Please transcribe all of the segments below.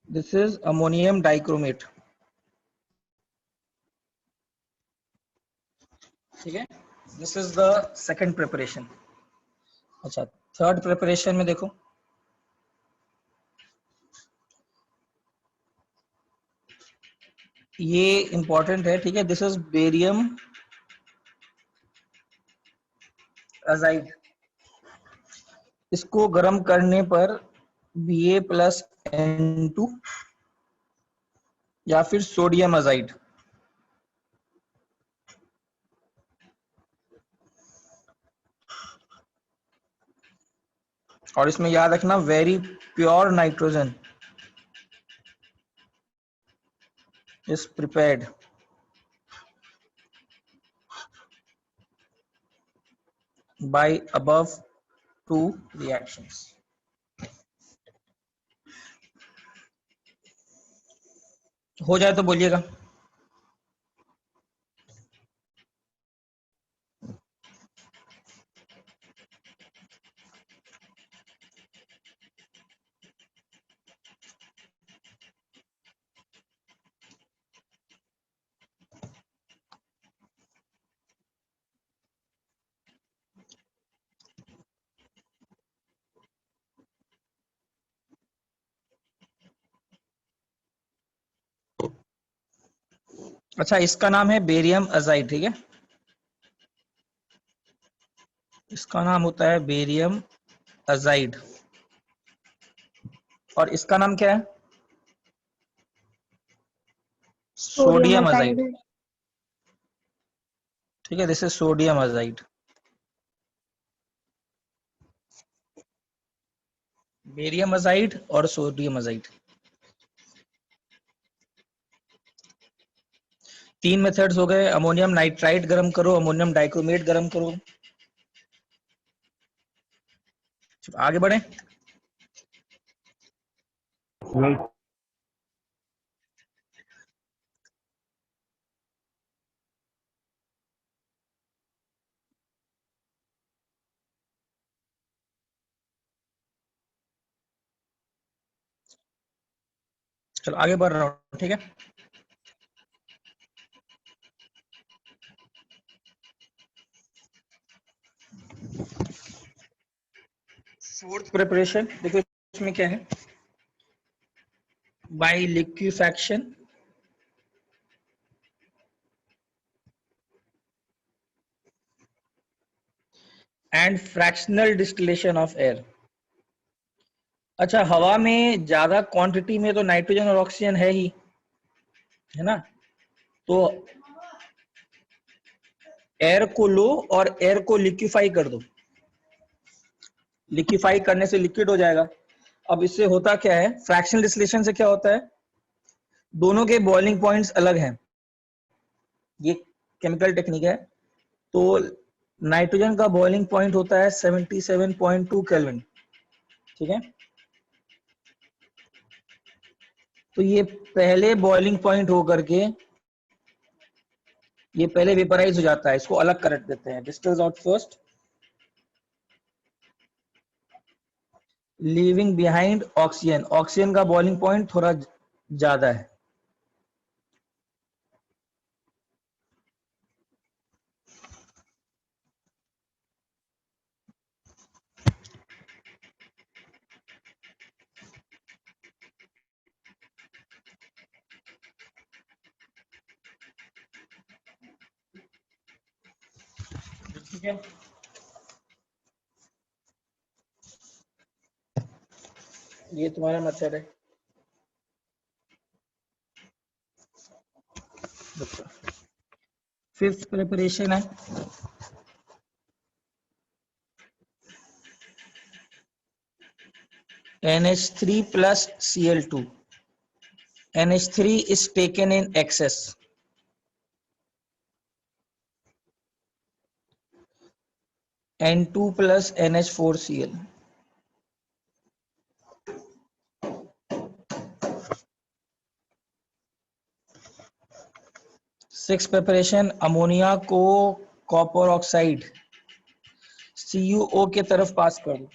This is ammonium dichromate. ठीक है, this is the second preparation. अच्छा, थर्ड प्रिपरेशन में देखो, ये इंपॉर्टेंट है। ठीक है, दिस इज बेरियम अजाइड। इसको गर्म करने पर Ba+N2 या फिर सोडियम अजाइड। और इसमें याद रखना, very pure nitrogen is prepared by above two reactions. हो जाए तो बोलिएगा। अच्छा, इसका नाम है बेरियम अजाइड। ठीक है, इसका नाम होता है बेरियम अजाइड। और इसका नाम क्या है? Sodium sodium azide. अजाइड। ठीक है, this is sodium azide. Barium azide और सोडियम अजाइड, तीन मेथड्स हो गए। अमोनियम नाइट्राइट गर्म करो, अमोनियम डाइक्रोमेट गर्म करो। आगे बढ़े। चलो आगे बढ़ रहा हूँ। ठीक है, फोर्थ प्रिपरेशन देखो, इसमें क्या है? By liquefaction and fractional distillation of air. अच्छा, हवा में ज्यादा क्वांटिटी में तो नाइट्रोजन और ऑक्सीजन है ही, है ना? तो एयर को लो और एयर को लिक्विफाई कर दो। लिक्विफाई करने से लिक्विड हो जाएगा। अब इससे होता क्या है, फ्रैक्शनल डिस्टिलेशन से क्या होता है, दोनों के बॉइलिंग पॉइंट्स अलग हैं। ये केमिकल टेक्निक है। तो नाइट्रोजन का बॉइलिंग पॉइंट होता है 77.2 केल्विन। ठीक है, तो ये पहले बॉइलिंग पॉइंट होकर के ये पहले वेपराइज हो जाता है। इसको अलग कर देते हैं, distils out first, leaving behind oxygen. Oxygen का बॉइलिंग पॉइंट थोड़ा ज्यादा है। ठीक है, ये तुम्हारा मेथड है। फिफ्थ प्रिपरेशन है NH3 plus Cl2. NH3 is taken in excess. N2 plus NH4Cl. Six preparation, ammonia को कॉपर ऑक्साइड CuO के तरफ पास कर दो।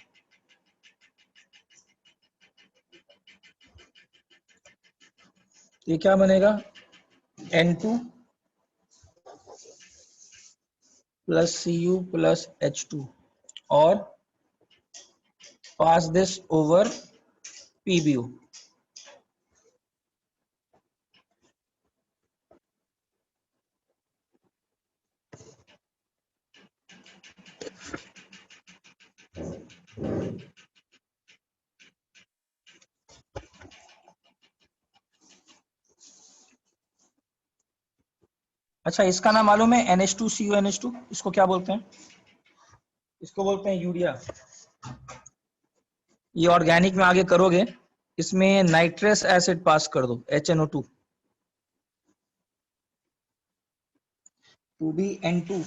ये क्या बनेगा, N2 plus Cu plus H2 और pass this over PbO. अच्छा, इसका नाम मालूम है, NH2CuNH2, इसको क्या बोलते हैं? इसको बोलते हैं यूरिया। ये ऑर्गेनिक में आगे करोगे, इसमें नाइट्रस एसिड पास कर दो, HNO2 to be N2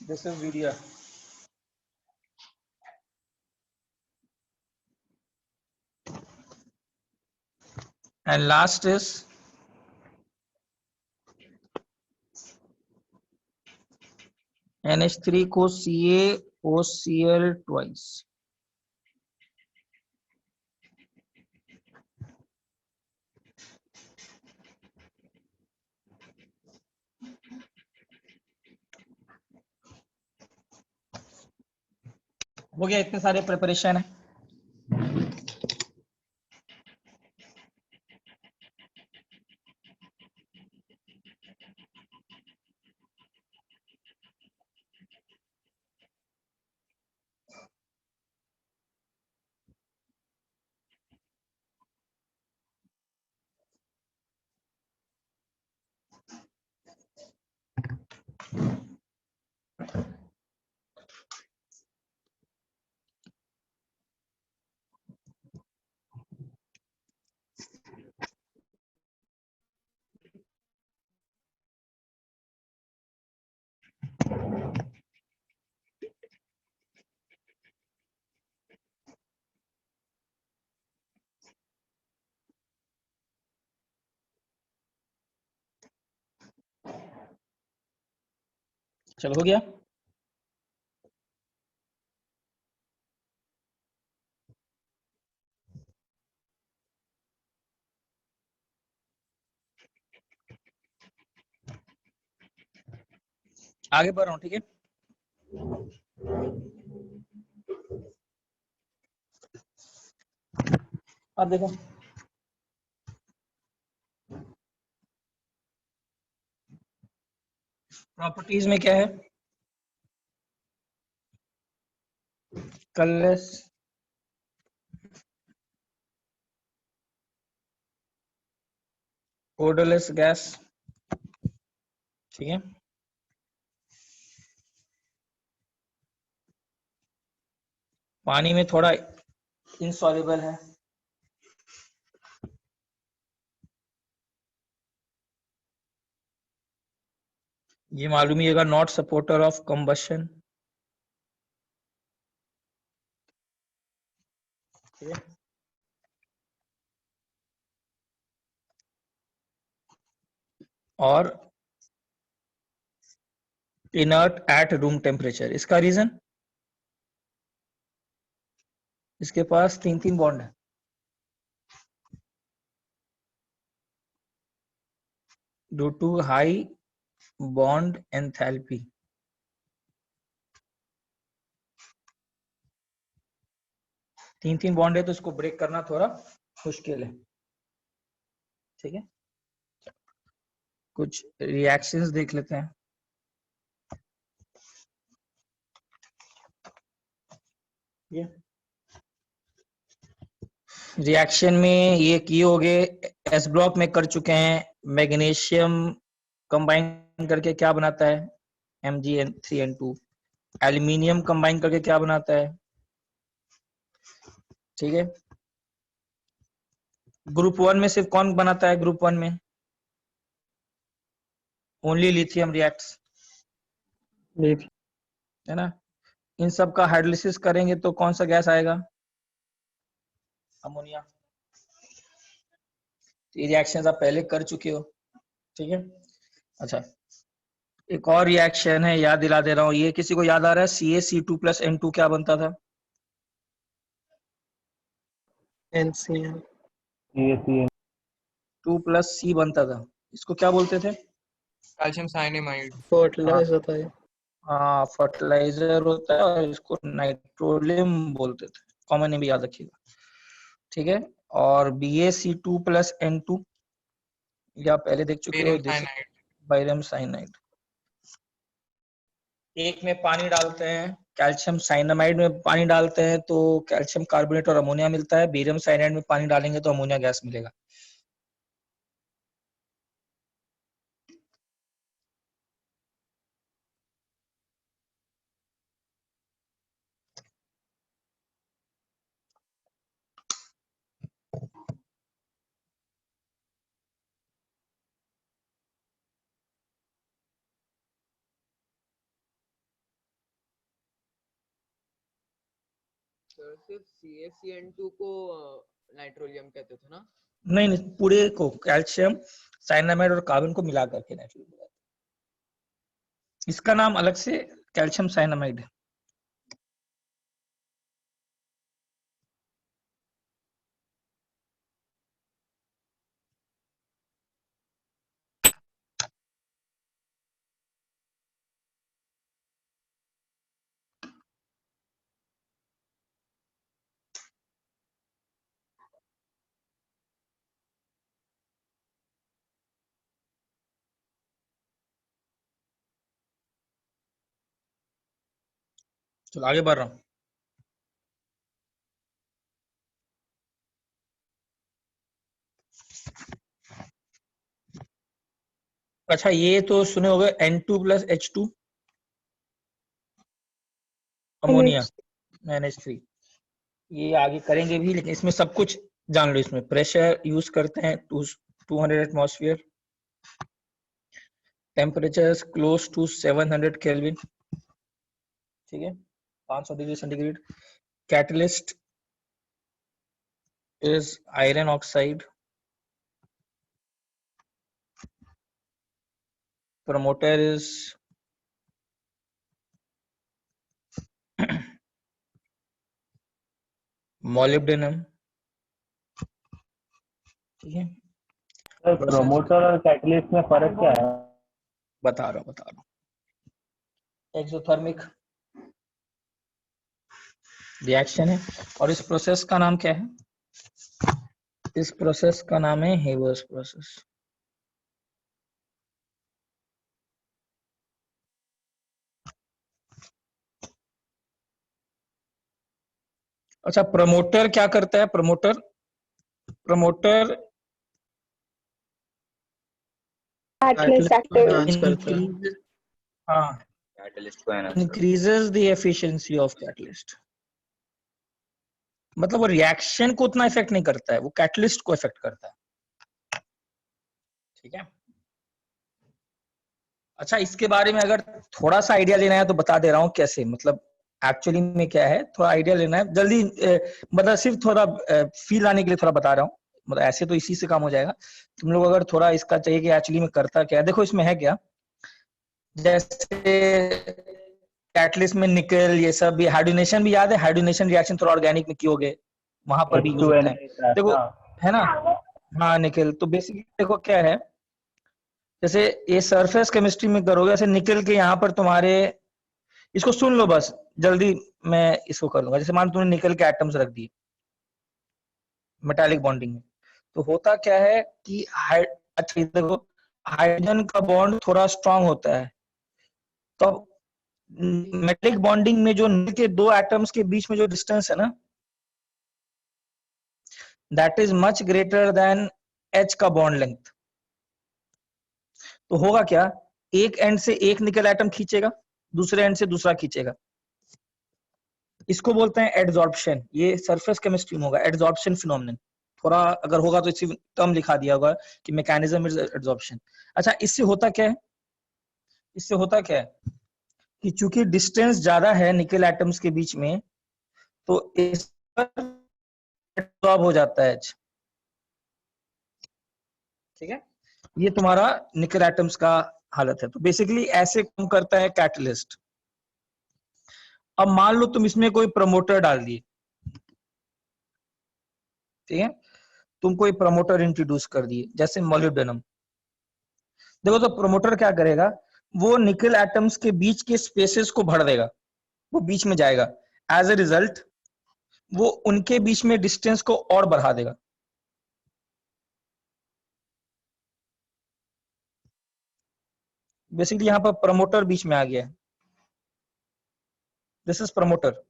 this is urea. And last is NH3 को CaOCl twice. हो गया, इतने सारे प्रिपरेशन है। चलो, हो गया। आगे बढ़ रहा हूँ, ठीक है। अब देखो, प्रॉपर्टीज में क्या है, कलरलेस, ओडरलेस गैस, ठीक है। पानी में थोड़ा इनसॉल्युबल है, ये मालूम ही होगा, नॉट सपोर्टर ऑफ कंबशन, ठीक है। और इनर्ट एट रूम टेम्परेचर। इसका रीजन, इसके पास 3 बॉन्ड है, due to high bond enthalpy. तीन बॉन्ड है तो इसको ब्रेक करना थोड़ा मुश्किल है, ठीक है। कुछ रिएक्शंस देख लेते हैं। ये रिएक्शन में ये किए हो गए, एस ब्लॉक में कर चुके हैं। मैग्नीशियम कंबाइन करके क्या बनाता है, Mgn3n2। एल्यूमिनियम कंबाइन करके क्या बनाता है, ठीक है। ग्रुप 1 में सिर्फ कौन बनाता है, ग्रुप 1 में ओनली लिथियम रिएक्ट्स, है ना। इन सब का हाइड्रोलिसिस करेंगे तो कौन सा गैस आएगा, अमोनिया। ये रिएक्शंस आप पहले कर चुके हो, ठीक है। अच्छा, एक और रिएक्शन है, याद दिला दे रहा हूँ, ये किसी को याद आ रहा है? CaC2+N2 क्या बनता था? NCN। CaCN 2+C बनता था, इसको क्या बोलते थे? Calcium cyanamide. फर्टिलाइजर होता है। हाँ, फर्टिलाइजर होता है और इसको नाइट्रोलियम बोलते थे, कॉमन नेम भी याद रखिएगा, ठीक है। और BaC2+N2 ये आप पहले देख चुके हो, बेरियम साइनाइड। बायरम साइनाइड। एक में पानी डालते हैं, कैल्शियम साइनामाइड में पानी डालते हैं तो कैल्शियम कार्बोनेट और अमोनिया मिलता है, बेरियम साइनाइड में पानी डालेंगे तो अमोनिया गैस मिलेगा। सर सिर्फ CaCN2 को नाइट्रोलियम कहते थे ना? नहीं नहीं, पूरे को कैल्शियम साइनामाइड और कार्बन को मिला करके नाइट्रोलियम बोला जाता है। इसका नाम अलग से कैल्शियम साइनामाइड है। चलो आगे बढ़ रहा हूँ। अच्छा, ये तो सुने होंगे N2+H2 अमोनिया NH3, ये आगे करेंगे भी, लेकिन इसमें सब कुछ जान लो। इसमें प्रेशर यूज करते हैं 200 atmosphere, temperature close to 700 kelvin, ठीक है, 500 degree centigrade. Catalyst is iron oxide, promoter is molybdenum, ठीक है। प्रोमोटर और कैटलिस्ट में फर्क क्या है? बता रहा हूँ। एक्सोथर्मिक रिएक्शन है और इस प्रोसेस का नाम क्या है? इस प्रोसेस का नाम है हेवर्स प्रोसेस। अच्छा, प्रमोटर क्या करता है? प्रमोटर कैटलिस्ट एनहांस करता है। हाँ, कैटलिस्ट को increases the efficiency of catalyst. मतलब वो रिएक्शन को उतना इफेक्ट नहीं करता है, वो कैटलिस्ट को इफेक्ट करता है, ठीक है। अच्छा, इसके बारे में अगर थोड़ा सा आइडिया लेना है तो बता दे रहा हूँ कैसे, मतलब एक्चुअली में क्या है, थोड़ा आइडिया लेना है जल्दी, मतलब सिर्फ थोड़ा फील आने के लिए थोड़ा बता रहा हूँ, मतलब ऐसे तो इसी से काम हो जाएगा। तुम लोग अगर थोड़ा इसका चाहिए कि एक्चुअली में करता क्या है, देखो इसमें है क्या, जैसे कैटलिस्ट में निकल ये सब भी, हाइड्रोनेशन भी याद है, हाइड्रोनेशन रिएक्शन थोड़ा ऑर्गेनिक में किए वहां पर भी यूज होता है, देखो है ना। हाँ, निकल तो बेसिकली देखो क्या है, जैसे ये सरफेस केमिस्ट्री में करोगे, ऐसे निकल के यहाँ पर तुम्हारे, इसको सुन लो बस जल्दी, मैं इसको कर लूंगा। जैसे मान तुमने निकल के एटम्स रख दिए मेटालिक बॉन्डिंग में, तो होता क्या है कि अच्छा देखो, हाइड्रोजन का बॉन्ड थोड़ा स्ट्रांग होता है, तो मेटालिक बॉन्डिंग में जो निकल के दो एटम्स के बीच में जो डिस्टेंस है ना, that is much greater than H का बॉन्ड लेंथ। तो होगा क्या, एक एंड से एक निकल एटम खींचेगा, दूसरे एंड से दूसरा खींचेगा, इसको बोलते हैं एडजॉर्प्शन। ये सरफेस केमिस्ट्री में होगा, एडजॉर्प्शन फिनोमेनन। थोड़ा अगर होगा तो इसी टर्म लिखा दिया होगा कि मैकेनिज्म इज एडजॉर्प्शन। अच्छा, इससे होता क्या है, इससे होता क्या है कि चूंकि डिस्टेंस ज्यादा है निकल एटम्स के बीच में, तो इस पर एब्जॉर्ब हो जाता है H, ठीक है। ये तुम्हारा निकल एटम्स का हालत है। तो बेसिकली ऐसे काम करता है कैटलिस्ट। अब मान लो तुम इसमें कोई प्रमोटर डाल दिए, ठीक है, तुम कोई प्रमोटर इंट्रोड्यूस कर दिए जैसे मोलिब्डेनम। देखो तो प्रमोटर क्या करेगा, वो निकल एटम्स के बीच के स्पेसेस को भर देगा, वो बीच में जाएगा। एज ए रिजल्ट वो उनके बीच में डिस्टेंस को और बढ़ा देगा। बेसिकली यहां पर प्रमोटर बीच में आ गया है, दिस इज प्रमोटर।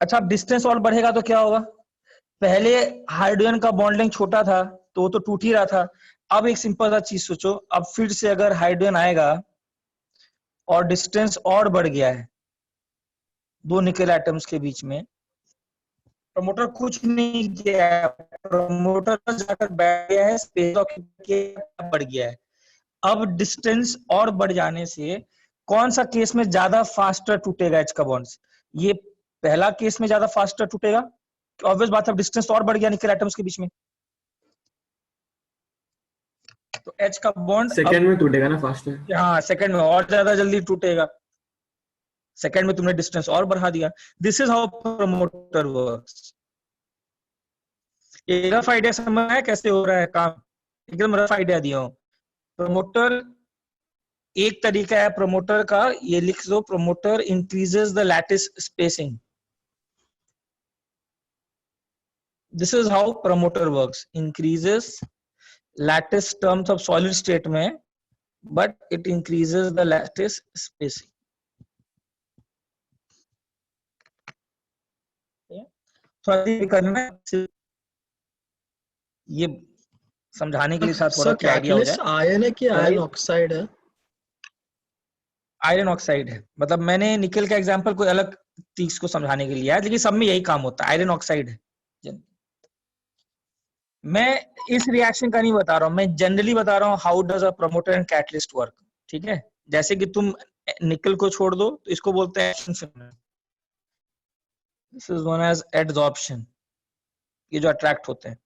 अच्छा, अब डिस्टेंस और बढ़ेगा तो क्या होगा, पहले हाइड्रोजन का बॉन्ड लेंथ छोटा था तो वो तो टूट ही रहा था। अब एक सिंपल सा चीज सोचो, अब फिर से अगर हाइड्रोजन आएगा और डिस्टेंस और बढ़ गया है दो निकल एटम्स के बीच में, प्रमोटर कुछ नहीं किया है, प्रमोटर जाकर बैठ गया है, स्पेस बढ़ गया है। अब डिस्टेंस और बढ़ जाने से कौन सा केस में ज्यादा फास्टर टूटेगा एच का बॉन्ड्स, ये पहला केस में ज्यादा फास्टर टूटेगा, ऑब्वियस बात है, डिस्टेंस और बढ़ गया निकल एटम्स के बीच में, तो एच का बॉन्ड सेकेंड में टूटेगा ना फास्टर। हाँ सेकंड में और ज्यादा जल्दी टूटेगा, सेकंड में तुमने डिस्टेंस और बढ़ा दिया। This is how promoter works. ये रफ आइडिया समझ है कैसे हो रहा है काम, एकदम रफ आइडिया दिया हूं। प्रमोटर एक तरीका है प्रमोटर का, ये लिख दो, promoter increases the lattice spacing. This is how promoter works, increases lattice terms of solid state में, but it increases the lattice spacing. करना ये समझाने के लिए था थोड़ा सर कि आइडिया हो जाए। कैटलिस्ट आयन है कि आयन ऑक्साइड है? आयरन ऑक्साइड है, मतलब मैंने निकल का एग्जांपल कोई अलग चीज को समझाने के लिए है, लेकिन सब में यही काम होता है, आयरन ऑक्साइड है। मैं इस रिएक्शन का नहीं बता रहा हूँ, मैं जनरली बता रहा हूँ how does a promoter and catalyst work, ठीक है। जैसे कि तुम निकल को छोड़ दो तो इसको बोलते हैं action, this is known as adsorption, ये जो अट्रैक्ट होते हैं,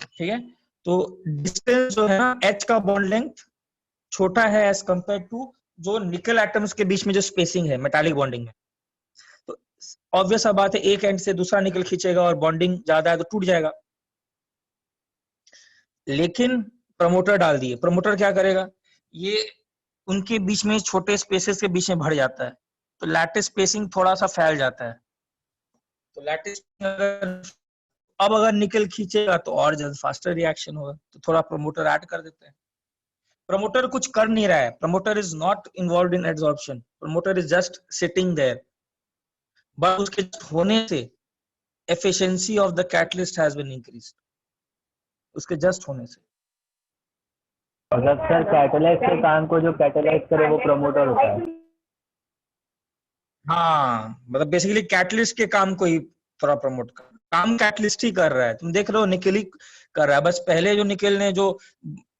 ठीक है। तो डिस्टेंस जो है ना, एच का बॉन्ड लेंथ छोटा है एज कंपेयर टू जो निकल एटम्स के बीच में जो स्पेसिंग है मेटालिक बॉन्डिंग में, तो ऑब्वियस सा बात है एक एंड से दूसरा निकल खींचेगा और बॉन्डिंग ज्यादा है तो टूट जाएगा। लेकिन प्रमोटर डाल दिए, प्रमोटर क्या करेगा, ये उनके बीच में छोटे स्पेसेस के बीच में भर जाता है, तो लैटिस स्पेसिंग थोड़ा सा फैल जाता है। तो लैटिस अब अगर निकल खींचेगा तो और जल्द फास्टर रिएक्शन होगा, तो थोड़ा प्रमोटर ऐड कर देते हैं। प्रमोटर कुछ कर नहीं रहा है, promoter is not involve in absorption, promoter is just sitting there, but उसके होने से efficiency of the catalyst has been increased, उसके जस्ट होने से। अगर सर कैटलाइज के काम को जो कैटलाइज करे वो प्रमोटर होता है। हाँ, मतलब बेसिकली कैटलिस्ट के काम को ही थोड़ा प्रमोट कर, काम कैटलिस्ट ही कर रहा है, तुम देख रहे हो निकल ही कर रहा है, बस पहले जो निकल ने जो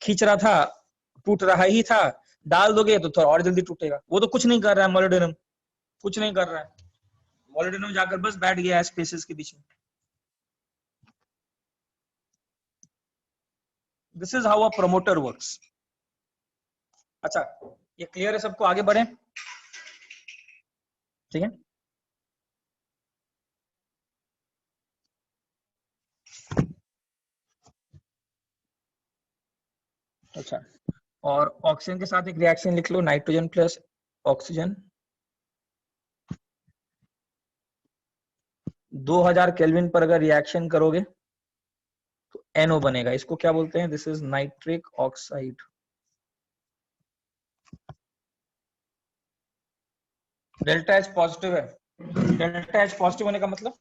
खींच रहा था टूट रहा ही था, डाल दोगे तो थोड़ा और जल्दी टूटेगा, वो तो कुछ नहीं कर रहा है, मोलिब्डेनम कुछ नहीं कर रहा है, मोलिब्डेनम जाकर बस बैठ गया है स्पेसेस के बीच में। This is how a promoter works. अच्छा, ये क्लियर है सबको, आगे बढ़े, ठीक है। अच्छा, और ऑक्सीजन के साथ एक रिएक्शन लिख लो, नाइट्रोजन प्लस ऑक्सीजन 2000 केल्विन पर अगर रिएक्शन करोगे तो NO बनेगा, इसको क्या बोलते हैं, this is nitric oxide. Delta H positive है, डेल्टा H पॉजिटिव होने का मतलब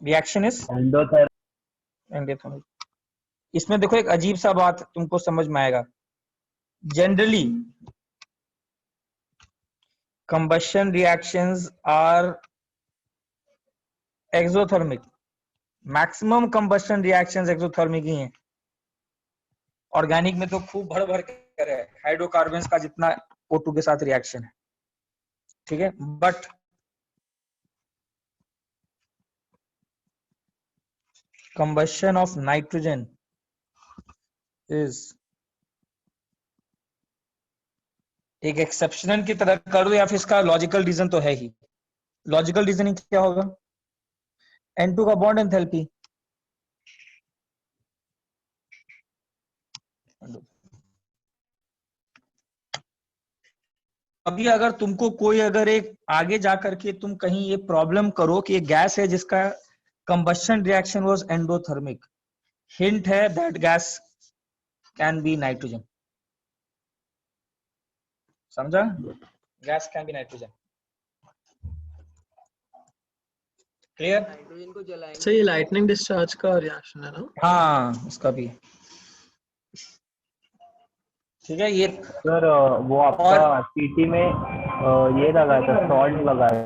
रिएक्शन इज एंडोथर्मिक। इसमें देखो एक अजीब सा बात तुमको समझ में आएगा, generally combustion reactions are exothermic, maximum combustion reactions exothermic ही हैं। ऑर्गेनिक में तो खूब भर भर कर है, हाइड्रोकार्बन्स का जितना O2 के साथ रिएक्शन है, ठीक है, but combustion of nitrogen is एक एक्सेप्शनल की तरह करूं या फिर इसका लॉजिकल रीजन तो है ही। लॉजिकल रीजनिंग क्या होगा? N2 का बॉन्ड एंथैल्पी, अभी अगर तुमको कोई अगर एक आगे जाकर के तुम कहीं ये प्रॉब्लम करो कि एक गैस है जिसका combustion reaction was endothermic, hint है that gas can be nitrogen. समझा? Gas can be nitrogen. Clear? Nitrogen को जलाएंगे सर ये तो लाइटनिंग डिस्चार्ज का रिएक्शन है ना? हाँ, उसका भी। ठीक है ये। सर वो आपका और सीटी में ये लगाया था, सॉल्ट लगाया,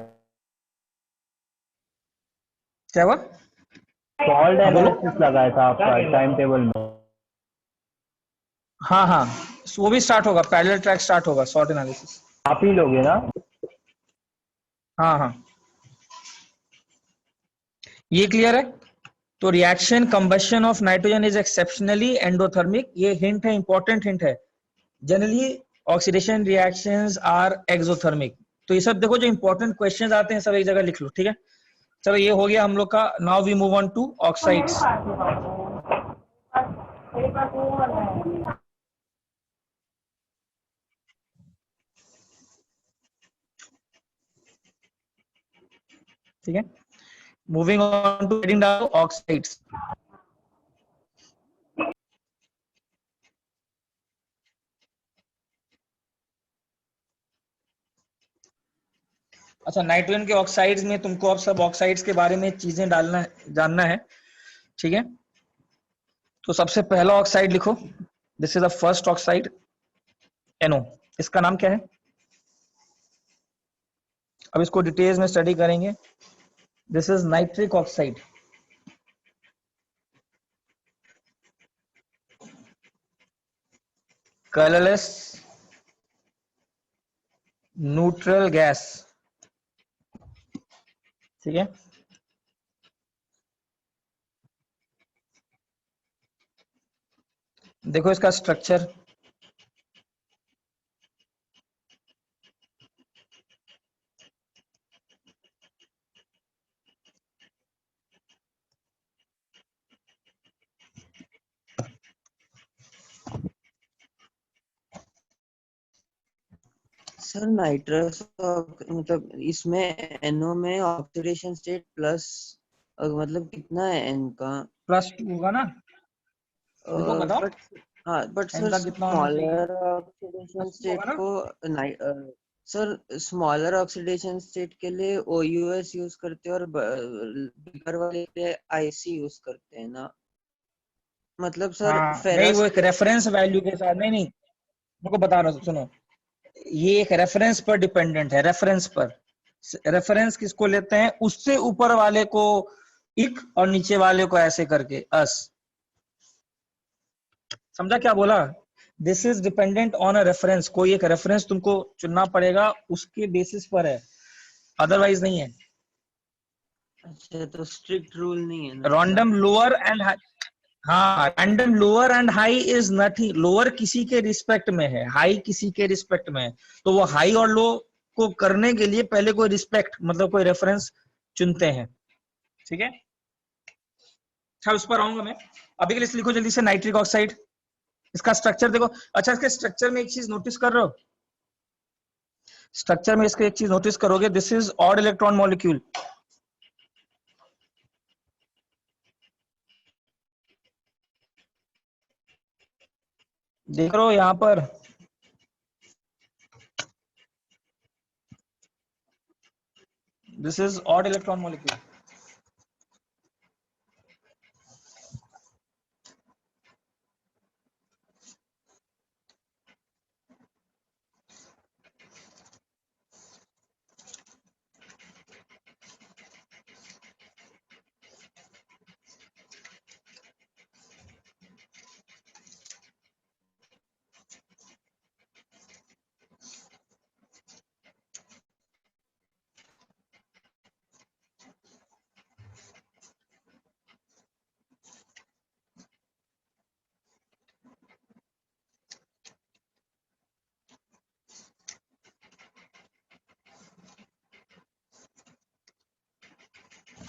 क्या हुआ? सॉल्ट हाँ बोलो। एनालिसिस लगाया था आपका टाइम टेबल में। हाँ हाँ, वो भी स्टार्ट होगा, पैरेलल ट्रैक स्टार्ट होगा, सॉर्ट एनालिसिस। आप ही लोगे ना? हाँ हाँ, ये क्लियर है? तो reaction combustion of nitrogen is exceptionally endothermic, ये हिंट है, इंपॉर्टेंट हिंट है। Generally oxidation reactions are exothermic. तो ये सब देखो जो इंपॉर्टेंट क्वेश्चंस आते हैं सब एक जगह लिख लो, ठीक है? चलो ये हो गया हम लोग का। Now we move on to oxides. ठीक है, moving on to heading down oxides. अच्छा, नाइट्रोजन के ऑक्साइड्स में तुमको अब सब ऑक्साइड्स के बारे में चीजें डालना जानना है, ठीक है? तो सबसे पहला ऑक्साइड लिखो, this is the first oxide, NO। इसका नाम क्या है? अब इसको डिटेल्स में स्टडी करेंगे। This is nitric oxide. Colourless neutral gas, ठीक है? देखो इसका स्ट्रक्चर, सर नाइट्रस मतलब इसमें NO में ऑक्सीडेशन स्टेट प्लस मतलब कितना है N का? +2 होगा ना? देखो बताओ, बट हाँ बट N सर का कितना होना चाहिए? स्मॉलर ऑक्सीडेशन +2 होगा स्टेट ना? को सर स्मॉलर ऑक्सीडेशन स्टेट के लिए OUS यूज करते हैं और बिगर वाले के लिए IC यूज करते हैं ना? मतलब सर हाँ नहीं, वो फेरस एक रेफरेंस वैल्यू के साथ, नहीं नहीं, देखो बता रहा हूँ, सुनो। ये एक रेफरेंस पर डिपेंडेंट है, रेफरेंस पर। रेफरेंस किसको लेते हैं? उससे ऊपर वाले को इक और नीचे वाले को ऐसे करके अस। समझा क्या बोला? This is dependent on a reference. कोई एक रेफरेंस तुमको चुनना पड़ेगा, उसके बेसिस पर है, अदरवाइज नहीं है। अच्छा तो स्ट्रिक्ट रूल नहीं है ना ऐसा? रैंडम लोअर एंड हाई, हाँ random lower and high is nothing. Lower किसी के रिस्पेक्ट में है, हाई किसी के रिस्पेक्ट में है। तो वो हाई और लो को करने के लिए पहले कोई रिस्पेक्ट मतलब कोई रेफरेंस चुनते हैं, ठीक है? अच्छा, उस पर आऊंगा मैं। अभी के लिए लिखो जल्दी से नाइट्रिक ऑक्साइड। इसका स्ट्रक्चर देखो। अच्छा, इसके स्ट्रक्चर में एक चीज नोटिस कर रहे हो? स्ट्रक्चर में इसके एक चीज नोटिस करोगे, this is odd electron molecule. देख रहे हो यहां पर? This is odd electron molecule.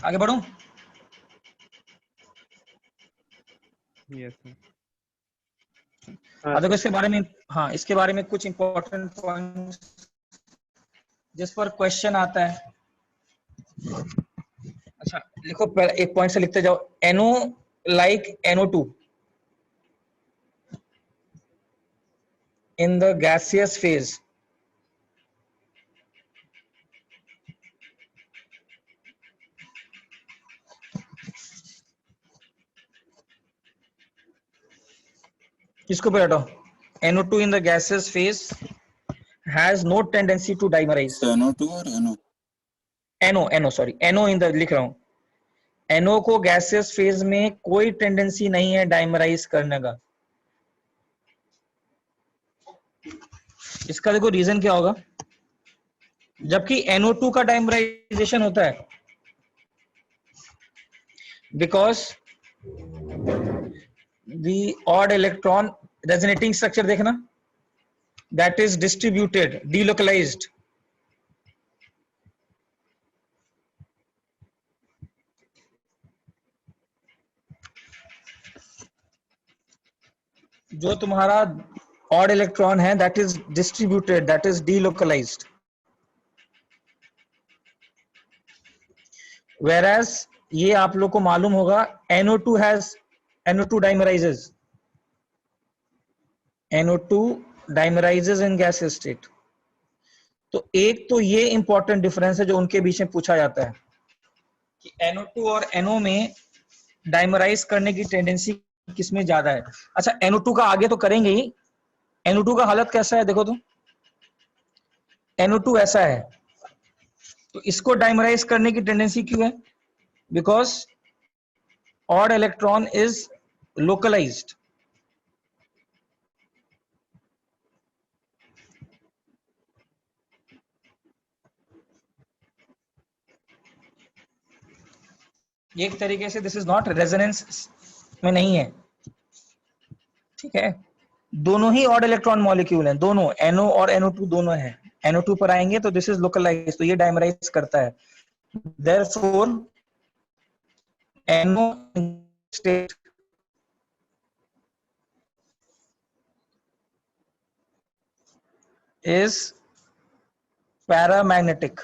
आगे बढ़ूं? Yes sir. देखो इसके बारे में, हाँ इसके बारे में कुछ इंपॉर्टेंट पॉइंट्स जिस पर क्वेश्चन आता है। अच्छा लिखो, एक पॉइंट से लिखते जाओ। NO like NO2 in the gaseous phase इसको पे हटाओ। NO2 in the gaseous phase has no tendency to dimerize। NO2 और NO in the लिख रहा हूं। NO को गैसियस फेज में कोई टेंडेंसी नहीं है डाइमराइज करने का। इसका देखो रीजन क्या होगा, जबकि NO2 का डाइमराइजेशन होता है because the odd electron resonating structure देखना, दैट इज डिस्ट्रीब्यूटेड डीलोकलाइज्ड। जो तुम्हारा ऑड इलेक्ट्रॉन है that is distributed, that is delocalised. whereas ये आप लोग को मालूम होगा NO2 dimerizes, NO2 dimerizes in gaseous state। तो एक तो ये इंपॉर्टेंट डिफरेंस है जो उनके बीच में पूछा जाता है कि NO2 और NO में डाइमराइज करने की टेंडेंसी किसमें ज्यादा है। अच्छा NO2 का आगे तो करेंगे ही। NO2 का हालत कैसा है देखो तो, NO2 ऐसा है, तो इसको डाइमराइज करने की टेंडेंसी क्यों है? Because odd electron is localised. एक तरीके से दिस इज नॉट रेजोनेंस में नहीं है, ठीक है। दोनों ही ऑड इलेक्ट्रॉन मॉलिक्यूल हैं, दोनों NO और NO2 दोनों हैं। NO2 पर आएंगे तो दिस इज लोकलाइज्ड, तो ये डाइमराइज करता है। Therefore NO state is paramagnetic.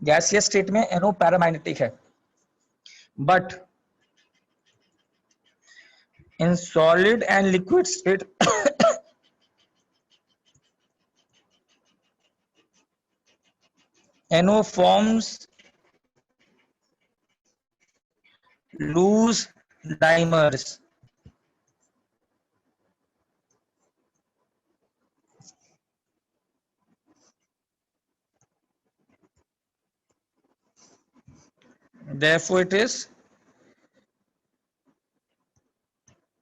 Gaseous state में NO पैरामैग्नेटिक है, but in solid and liquid state NO forms loose dimers। Therefore it is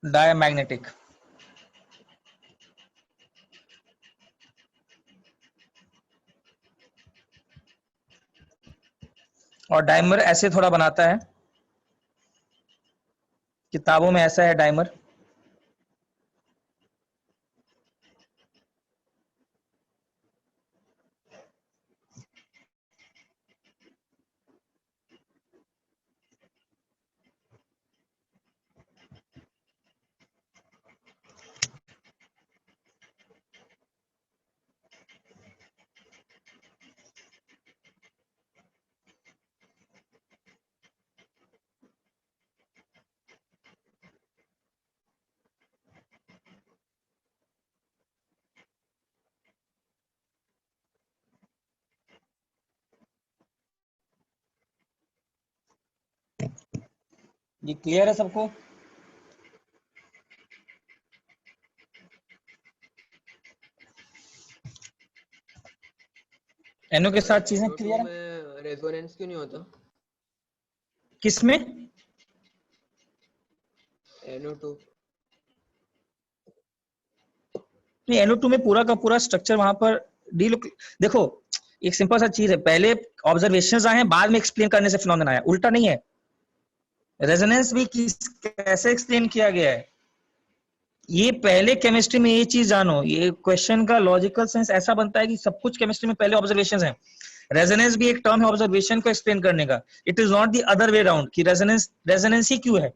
diamagnetic। और डाइमर ऐसे थोड़ा बनाता है, किताबों में ऐसा है डाइमर। ये क्लियर है सबको? NO के साथ चीजें क्लियर है? रेजोनेंस क्यों नहीं होता? किसमें? NO2 नहीं, NO2 में पूरा का पूरा स्ट्रक्चर वहां पर देखो एक सिंपल सा चीज है, पहले ऑब्जर्वेशंस आए हैं, बाद में एक्सप्लेन करने से फिनोमेना आया, उल्टा नहीं है। रेजोनेंस भी कैसे एक्सप्लेन किया गया है, ये पहले केमिस्ट्री में ये चीज जानो। ये क्वेश्चन का लॉजिकल सेंस ऐसा बनता है कि सब कुछ केमिस्ट्री में पहले ऑब्जर्वेशंस हैं, रेजोनेंस भी एक टर्म है ऑब्जर्वेशन को एक्सप्लेन करने का. It is not the other way around कि रेजोनेंस ही क्यों है.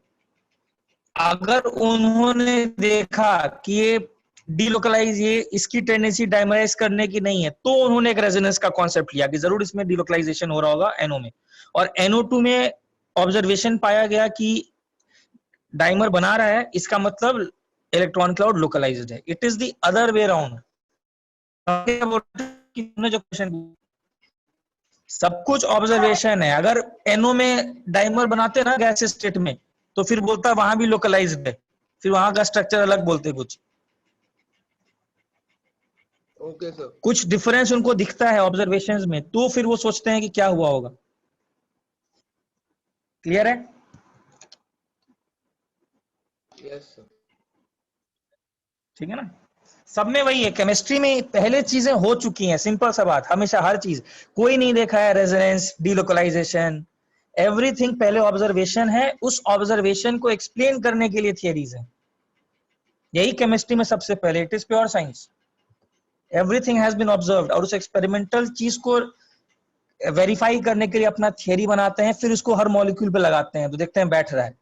अगर उन्होंने देखा कि ये डीलोकलाइज, ये इसकी टेंडेंसी डायमराइज करने की नहीं है, तो उन्होंने एक रेजोनेंस का कॉन्सेप्ट लिया कि जरूर इसमें डीलोकलाइजेशन हो रहा होगा NO में. और NO2 में ऑब्जर्वेशन पाया गया कि डाइमर बना रहा है, इसका मतलब इलेक्ट्रॉन क्लाउड लोकलाइज्ड है. It is the other way around. जो क्वेश्चन सब कुछ ऑब्जर्वेशन है. अगर NO में डाइमर बनाते ना गैस स्टेट में, तो फिर बोलता वहां भी लोकलाइज्ड है, फिर वहां का स्ट्रक्चर अलग बोलते कुछ. Okay sir. कुछ डिफरेंस उनको दिखता है ऑब्जर्वेशंस में, तो फिर वो सोचते हैं कि क्या हुआ होगा. क्लियर है? Yes sir. ठीक है ना. सब में वही है. केमिस्ट्री में पहले चीजें हो चुकी हैं. सिंपल सा बात, हमेशा हर चीज. कोई नहीं देखा है रेजोनेंस, डीलोकलाइजेशन, एवरीथिंग पहले ऑब्जर्वेशन है. उस ऑब्जर्वेशन को एक्सप्लेन करने के लिए थियरीज है. यही केमिस्ट्री में सबसे पहले. It is pure science. Everything has been observed. और उस एक्सपेरिमेंटल चीज को वेरीफाई करने के लिए अपना थियरी बनाते हैं, फिर उसको हर मॉलिक्यूल पे लगाते हैं, तो देखते हैं बैठ रहा है.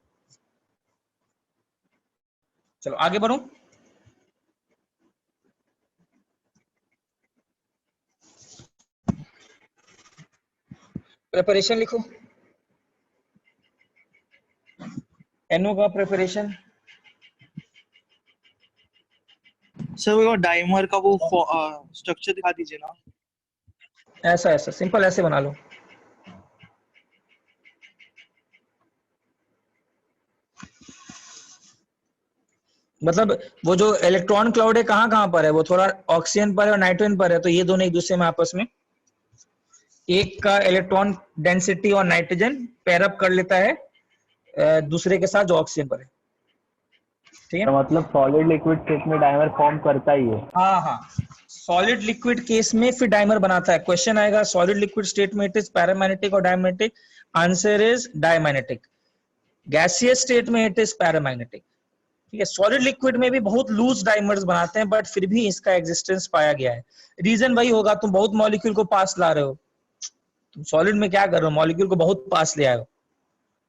चलो आगे बढ़ो. प्रिपरेशन लिखो. NO का प्रिपरेशन. सर वो डाइमर का वो स्ट्रक्चर दिखा दीजिए ना. ऐसा ऐसा सिंपल ऐसे बना लो. मतलब वो जो इलेक्ट्रॉन क्लाउड है कहाँ कहाँ पर है, वो थोड़ा ऑक्सीजन पर है और नाइट्रोजन पर है, तो ये दोनों एक दूसरे में आपस में एक का इलेक्ट्रॉन डेंसिटी और नाइट्रोजन पेयरअप कर लेता है दूसरे के साथ जो ऑक्सीजन पर है. ठीक है. तो मतलब सॉलिड लिक्विड स्टेट में डाइमर फॉर्म करता ही है. हाँ हाँ. सॉलिड लिक्विड केस में फिर डाइमर बनाता है. क्वेश्चन आएगा सॉलिड लिक्विड स्टेट में इट इज पैरामैग्नेटिक और diamagnetic. Answer is diamagnetic. Gaseous state में इट इज पैरामैग्नेटिक. ठीक है. सॉलिड लिक्विड में भी बहुत लूज डाइमर्स बनाते हैं, बट फिर भी इसका एग्जिस्टेंस पाया गया है. रीजन वही होगा, तुम बहुत मॉलिक्यूल को पास ला रहे हो. तुम सॉलिड में क्या कर रहे हो, मॉलिक्यूल को बहुत पास ले आए हो,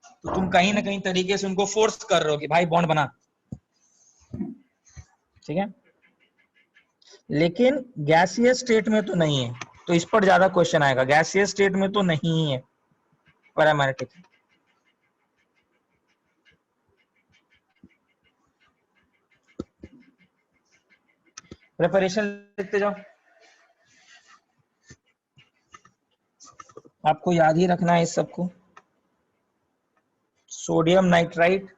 तो तुम कहीं ना कहीं तरीके से उनको फोर्स कर रहे हो कि भाई बॉन्ड बना. ठीक है. लेकिन गैसियस स्टेट में तो नहीं है, तो इस पर ज्यादा क्वेश्चन आएगा. गैसियस स्टेट में तो नहीं है पैरामैग्नेटिक. प्रिपरेशन लिखते जाओ. आपको याद ही रखना है इस सबको. सोडियम नाइट्राइट,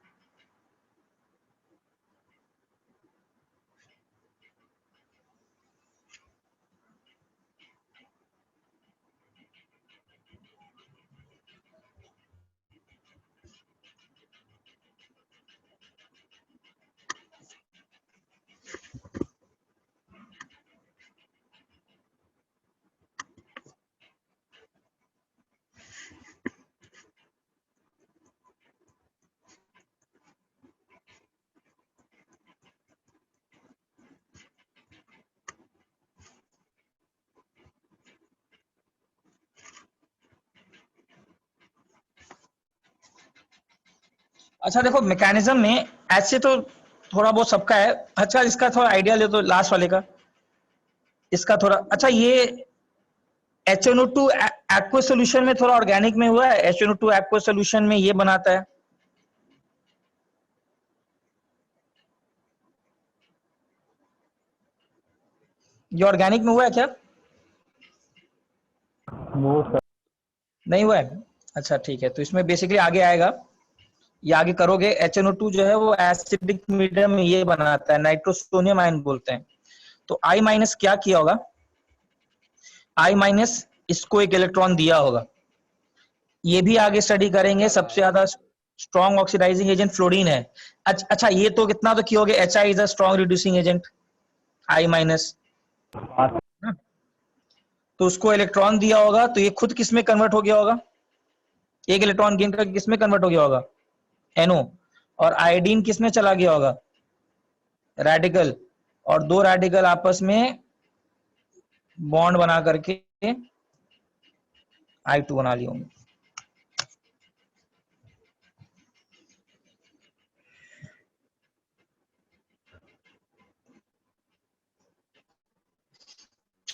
अच्छा देखो मैकेनिज्म में ऐसे तो थोड़ा बहुत सबका है. अच्छा इसका थोड़ा आइडिया ले तो लास्ट वाले का, इसका थोड़ा. अच्छा ये HNO2 एक्वस सॉल्यूशन में थोड़ा ऑर्गेनिक में हुआ है. HNO2 एक्वस सॉल्यूशन में ये बनाता है. ये ऑर्गेनिक में हुआ है क्या? वो सर नहीं हुआ है. अच्छा ठीक है, तो इसमें बेसिकली आगे आएगा, ये आगे करोगे. HNO2 जो है वो एसिडिक मीडियम में ये बनाता है, नाइट्रोसोनियम आयन बोलते हैं. तो I माइनस क्या किया होगा, I माइनस इसको एक इलेक्ट्रॉन दिया होगा. ये भी आगे स्टडी करेंगे. सबसे ज्यादा स्ट्रॉन्ग ऑक्सीडाइजिंग एजेंट फ्लोरीन है. अच्छा ये तो कितना तो कियोगे, HI is a strong reducing agent, I minus. तो उसको इलेक्ट्रॉन दिया होगा, तो ये खुद किस में कन्वर्ट हो गया होगा, एक इलेक्ट्रॉन गेन करके किस में कन्वर्ट हो गया होगा, NO. और आयोडीन किस में चला गया होगा, रेडिकल. और दो रेडिकल आपस में बॉन्ड बना करके I2 बना लिए होंगे।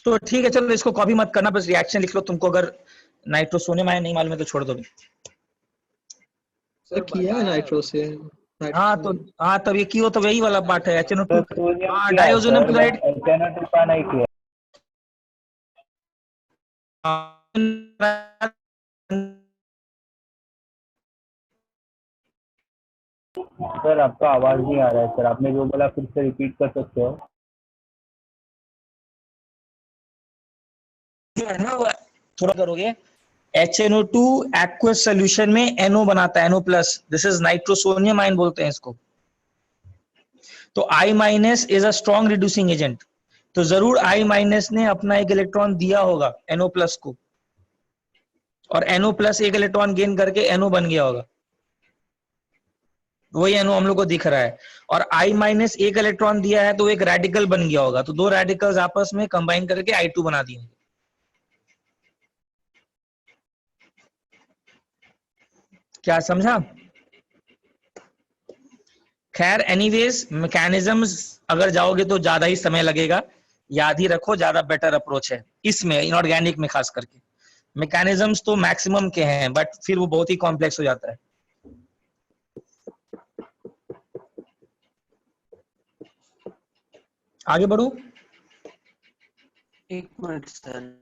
तो ठीक है, चलो इसको कॉपी मत करना, बस रिएक्शन लिख लो। तुमको अगर नाइट्रोसोनियम आयन नहीं मालूम है तो छोड़ दो भी। सर किया है बताया नाइट्रो से हाँ तो हाँ, तब ये की हो तो यही वाला पार्ट है HNO2। तो सोडियम हाँ, किया है डाइओजोनियम सर, क्लोराइड। बट HNO2 का नहीं किया। सर आपका आवाज नहीं आ रहा है सर, आपने जो बोला फिर से रिपीट कर सकते हो? थोड़ा करोगे, HNO2 एक्वस सोल्यूशन में NO बनाता है, NO+। This is nitrosonium ion बोलते हैं इसको। तो I- is a strong reducing agent. तो जरूर I- ने अपना एक इलेक्ट्रॉन दिया होगा NO+ को, और NO+ एक इलेक्ट्रॉन गेन करके NO बन गया होगा। वही NO हम लोग को दिख रहा है। और I- एक इलेक्ट्रॉन दिया है तो एक रेडिकल बन गया होगा, तो दो रेडिकल्स आपस में कंबाइन करके I2 बना दिए। क्या समझा? खैर एनीवेज, मैकेनिज्म्स अगर जाओगे तो ज्यादा ही समय लगेगा, याद ही रखो, ज्यादा बेटर अप्रोच है इसमें, इनऑर्गेनिक में खास करके। मैकेनिज्म्स तो मैक्सिमम के हैं, बट फिर वो बहुत ही कॉम्प्लेक्स हो जाता है। आगे बढ़ू? एक मिनट सर।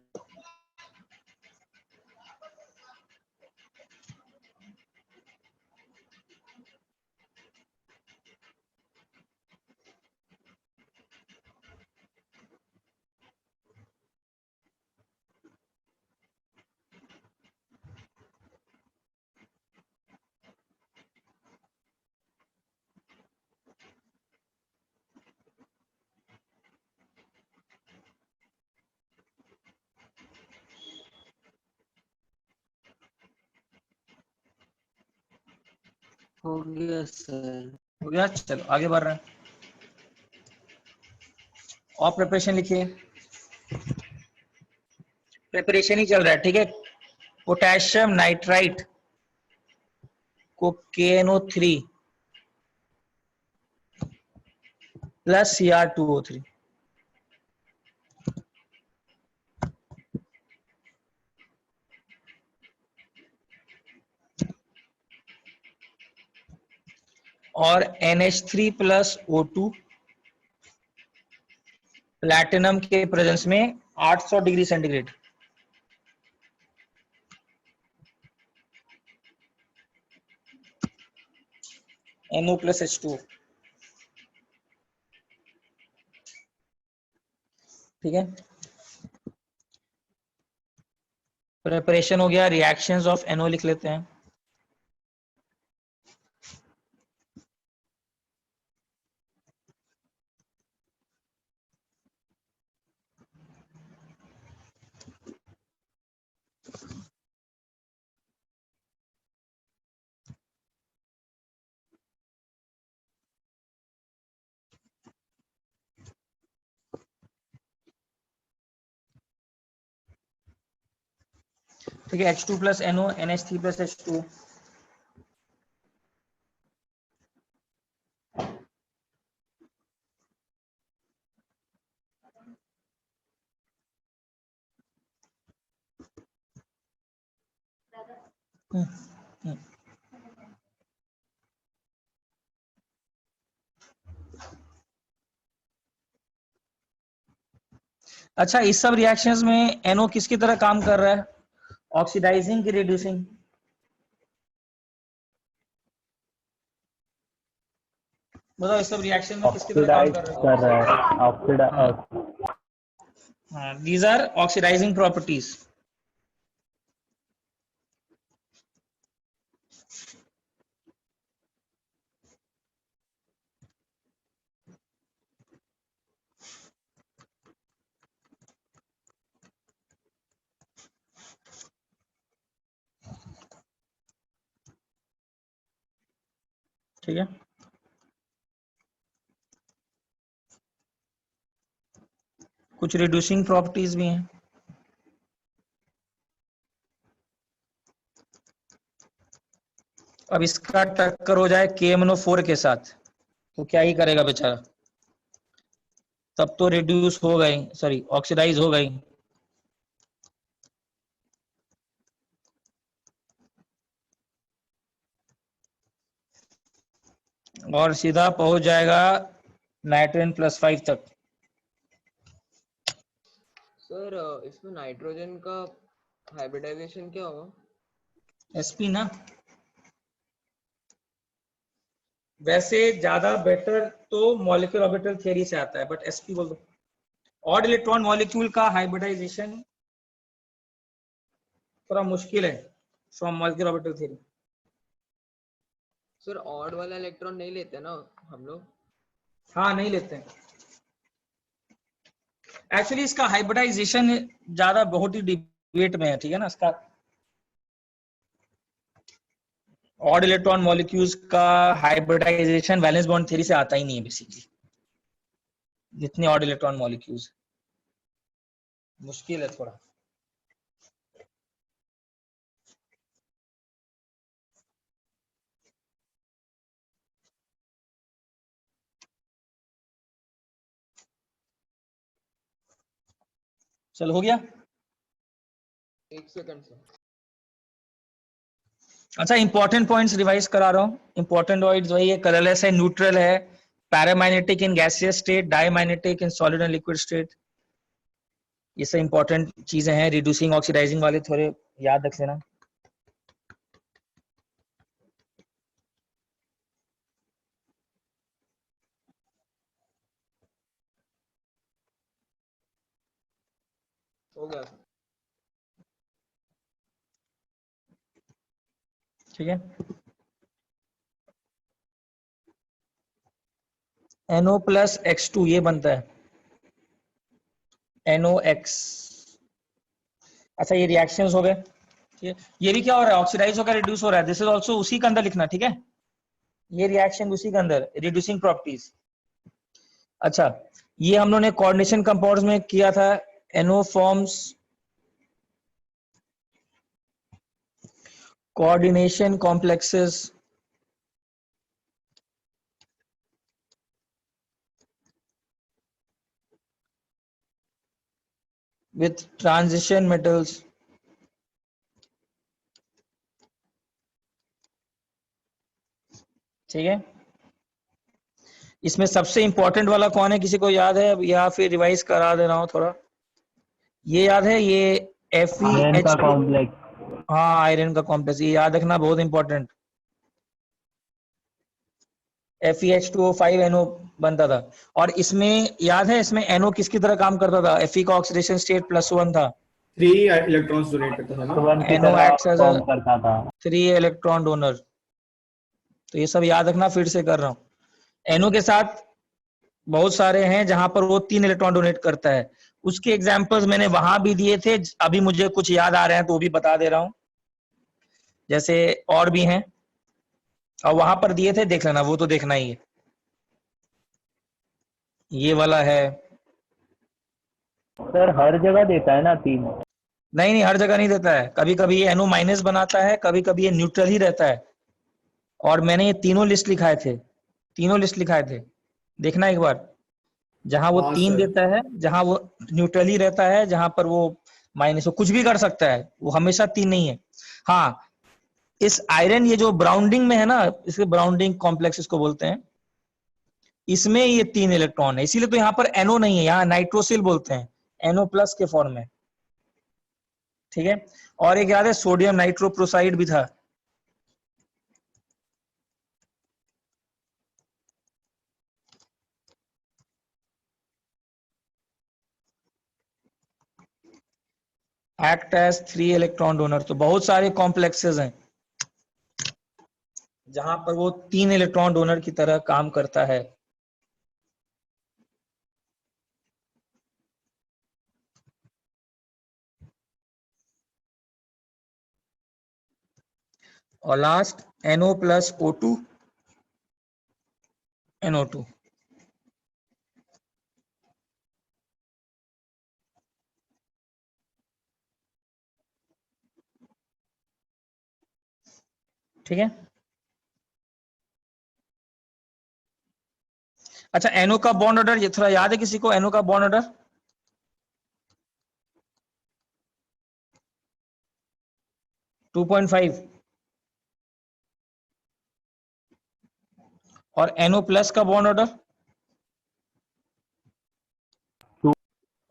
हो गया सर। हो गया, चलो आगे बढ़ रहे हैं। और प्रिपरेशन लिखिए। प्रिपरेशन ही चल रहा है, ठीक है। पोटेशियम नाइट्राइट को KNO3 प्लस Cr2O3। और NH3 प्लस O2 प्लैटिनम के प्रेजेंस में 800 degree centigrade. NO plus H2। ठीक है, प्रिपरेशन हो गया। रिएक्शंस ऑफ NO लिख लेते हैं। ठीक है, H2 plus NO, NH3 plus H2। अच्छा, इस सब रिएक्शंस में NO किसकी तरह काम कर रहा है? ऑक्सीडाइजिंग की रिड्यूसिंग? बताओ, इस सब रिएक्शन में किसकी तरह काम ऑक्सीडाइज कर रहा कर रहा है, है? हाँ, दीज आर ऑक्सीडाइजिंग प्रॉपर्टीज। ठीक है, कुछ रिड्यूसिंग प्रॉपर्टीज भी हैं। अब इसका टक्कर हो जाए KMnO4 के साथ, तो क्या ही करेगा बेचारा, तब तो रिड्यूस हो गई, सॉरी ऑक्सीडाइज हो गई। और सीधा पहुंच जाएगा नाइट्रोजन +5 तक। सर इसमें नाइट्रोजन का हाइब्रिडाइजेशन क्या होगा? sp ना, वैसे ज्यादा बेटर तो मॉलिक्यूलर ऑर्बिटल थ्योरी से आता है, बट sp बोल दो। ऑड इलेक्ट्रॉन मॉलिक्यूल का हाइब्रिडाइजेशन थोड़ा मुश्किल है from molecular orbital theory. Sir odd वाला इलेक्ट्रॉन नहीं लेते ना हम लोग? हाँ नहीं लेते हैं एक्चुअली, इसका हाइब्रिडाइजेशन ज्यादा बहुत ही डिबेट में है, ठीक है ना। इसका ऑड इलेक्ट्रॉन मॉलिक्यूल्स का हाइब्रिडाइजेशन वैलेंस बॉन्ड थ्योरी से आता ही नहीं है बेसिकली, जितने ऑड इलेक्ट्रॉन मॉलिक्यूल्स, मुश्किल है थोड़ा। चल हो गया। एक सेकंड सर। अच्छा, इंपॉर्टेंट पॉइंट्स रिवाइज करा रहा हूँ। इंपॉर्टेंट पॉइंट्स वही है, कलरलेस है, न्यूट्रल है, paramagnetic in gaseous state, diamagnetic in solid and liquid state. ये सब इंपॉर्टेंट चीजें हैं, रिड्यूसिंग ऑक्सीडाइजिंग वाले थोड़े याद रख लेना। हो गया सर। ठीक है, NO+X2 ये बनता है NOx। अच्छा ये रिएक्शंस हो गए, ठीक है। ये भी क्या हो रहा है, ऑक्सीडाइज होकर रिड्यूस हो रहा है, दिस इज आल्सो उसी के अंदर लिखना, ठीक है। ये रिएक्शन उसी के अंदर, रिड्यूसिंग प्रॉपर्टीज। अच्छा, ये हम लोगों ने कोऑर्डिनेशन कंपाउंड्स में किया था, NO forms coordination complexes with transition metals, ठीक है। इसमें सबसे इंपॉर्टेंट वाला कौन है, किसी को याद है या फिर रिवाइज करा दे रहा हूं थोड़ा। ये याद है, ये आयरन का FeH2। कॉम्प्लेक्स। हाँ आयरन का कॉम्प्लेक्स, ये याद रखना बहुत इंपॉर्टेंट। FeH2O5NO बनता था, और इसमें याद है, इसमें NO किसकी तरह काम करता था, Fe का ऑक्सीडेशन स्टेट +1 था, 3 इलेक्ट्रॉन्स डोनेट करता था ना। वन की NO तरह acts as a फॉर्म करता था। 3 इलेक्ट्रॉन डोनर। तो ये सब याद रखना, फिर से कर रहा हूँ। NO के साथ बहुत सारे हैं जहां पर वो 3 इलेक्ट्रॉन डोनेट करता है, उसके एग्जांपल्स मैंने वहां भी दिए थे, अभी मुझे कुछ याद आ रहे हैं तो वो भी बता दे रहा हूं, जैसे और भी हैं, और वहां पर दिए थे, देख लेना, वो तो देखना ही है। ये वाला है, सर हर जगह देता है ना 3? नहीं नहीं हर जगह नहीं देता है, कभी कभी ये NO- बनाता है, कभी कभी ये न्यूट्रल ही रहता है। और मैंने ये तीनों लिस्ट लिखाए थे, तीनों लिस्ट लिखाए थे, देखना एक बार, जहां वो हाँ 3 सर। देता है, जहां वो न्यूट्रल ही रहता है, जहां पर वो माइनस, वो कुछ भी कर सकता है, वो हमेशा 3 नहीं है। हाँ, इस आयरन, ये जो ब्राउंडिंग में है ना, इसके ब्राउंडिंग कॉम्प्लेक्स इसको बोलते हैं, इसमें ये 3 इलेक्ट्रॉन है, इसीलिए तो यहाँ पर NO नहीं है, यहाँ नाइट्रोसिल बोलते हैं, NO+ के फॉर्म में, ठीक है। और एक याद है, सोडियम नाइट्रोप्रोसाइड भी था। Act as 3 electron donor. तो बहुत सारे कॉम्प्लेक्सेस हैं जहां पर वो 3 इलेक्ट्रॉन डोनर की तरह काम करता है। और लास्ट NO+O2 NO2। ठीक है, अच्छा, NO का बॉन्ड ऑर्डर ये थोड़ा याद है किसी को? NO का बॉन्ड ऑर्डर 2.5 और NO प्लस का बॉन्ड ऑर्डर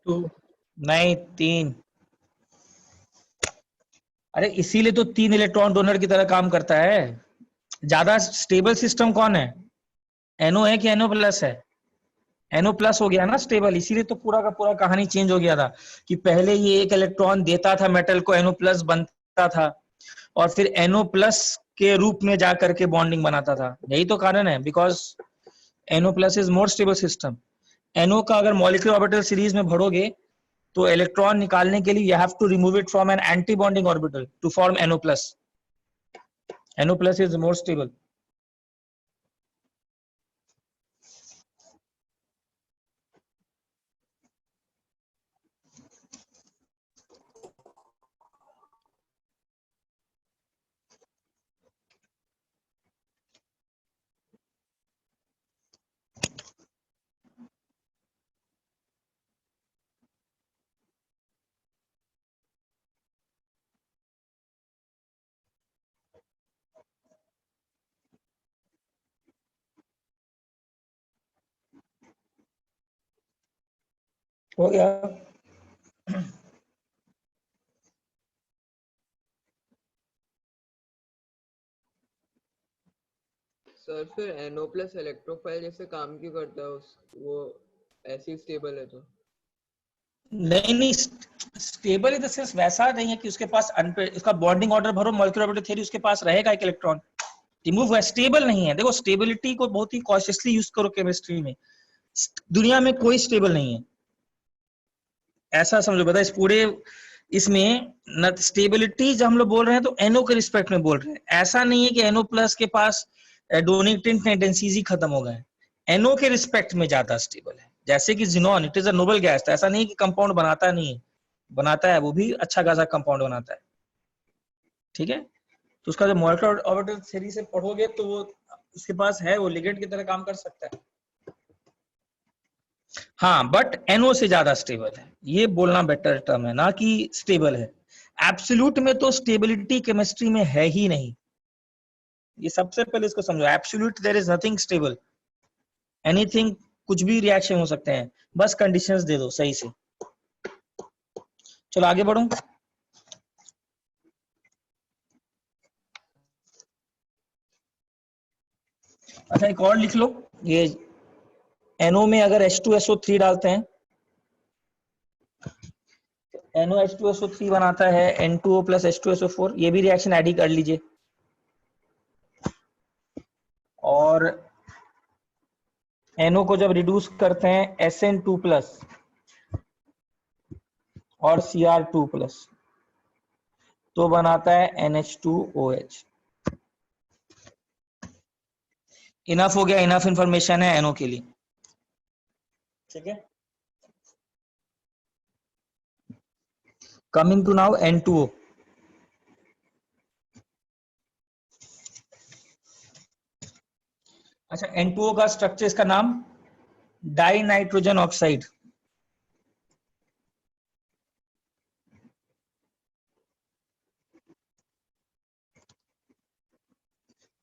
2 नहीं 3। अरे इसीलिए तो 3 इलेक्ट्रॉन डोनर की तरह काम करता है। ज्यादा स्टेबल सिस्टम कौन है? NO है कि NO प्लस है? NO प्लस हो गया ना स्टेबल, इसीलिए तो पूरा का पूरा कहानी चेंज हो गया था कि पहले ये एक इलेक्ट्रॉन देता था मेटल को, NO प्लस बनता था और फिर NO प्लस के रूप में जा करके बॉन्डिंग बनाता था। यही तो कारण है, because NO plus is more stable system. NO का अगर मॉलिक्यूलर ऑर्बिटल सीरीज में भरोगे तो इलेक्ट्रॉन निकालने के लिए you have to remove it from an anti bonding orbital to form NO plus. NO plus is more stable. हो गया। Sir फिर NO प्लस इलेक्ट्रोफाइल जैसे काम क्यों करता है वो ऐसे ही स्टेबल है तो? नहीं नहीं, स्टेबल इन द सेंस वैसा नहीं है कि उसके पास उसका बॉन्डिंग ऑर्डर भरो, मॉलिक्यूलर ऑर्बिटल थ्योरी उसके पास रहेगा एक इलेक्ट्रॉन, रिमूव हुआ, स्टेबल नहीं है। देखो स्टेबिलिटी को बहुत ही कॉशियसली यूज करो केमिस्ट्री में। दुनिया में कोई स्टेबल नहीं है, ऐसा समझो। बता इस पूरे इसमें न स्टेबिलिटी जब हम लोग बोल रहे हैं तो NO के रिस्पेक्ट में बोल रहे हैं। ऐसा नहीं है कि NO प्लस के पास डोनेटिंग टेंडेंसीज ही खत्म हो गए, NO के रिस्पेक्ट में ज्यादा स्टेबल है। जैसे कि xenon, it is a noble gas, तो ऐसा नहीं कि कंपाउंड बनाता नहीं है, बनाता है, वो भी अच्छा खासा कंपाउंड बनाता है। ठीक है, तो उसका जो मॉलिक्यूलर ऑर्बिटल थ्योरी से पढ़ोगे तो वो उसके पास है, वो लिगेंड की तरह काम कर सकता है। हाँ, बट NO से ज्यादा स्टेबल है, ये बोलना बेटर टर्म है ना कि स्टेबल है। एब्सोल्यूट में तो स्टेबिलिटी केमिस्ट्री में है ही नहीं, ये सबसे पहले इसको समझो। Absolute there is nothing stable, anything, कुछ भी रिएक्शन हो सकते हैं, बस कंडीशंस दे दो सही से। चलो आगे बढ़ो। अच्छा एक और लिख लो, ये NO में अगर H2SO3 डालते हैं, NOH2SO3 बनाता है N2O प्लस H2SO4, ये भी रिएक्शन ऐड ही कर लीजिए। और NO को जब रिड्यूस करते हैं SN2 प्लस और Cr2 प्लस तो बनाता है NH2OH। इनफ हो गया, इनफ इंफॉर्मेशन है NO के लिए। ठीक है, कमिंग टू नाउ N2O। अच्छा, N2O का स्ट्रक्चर, इसका नाम डाई नाइट्रोजन ऑक्साइड।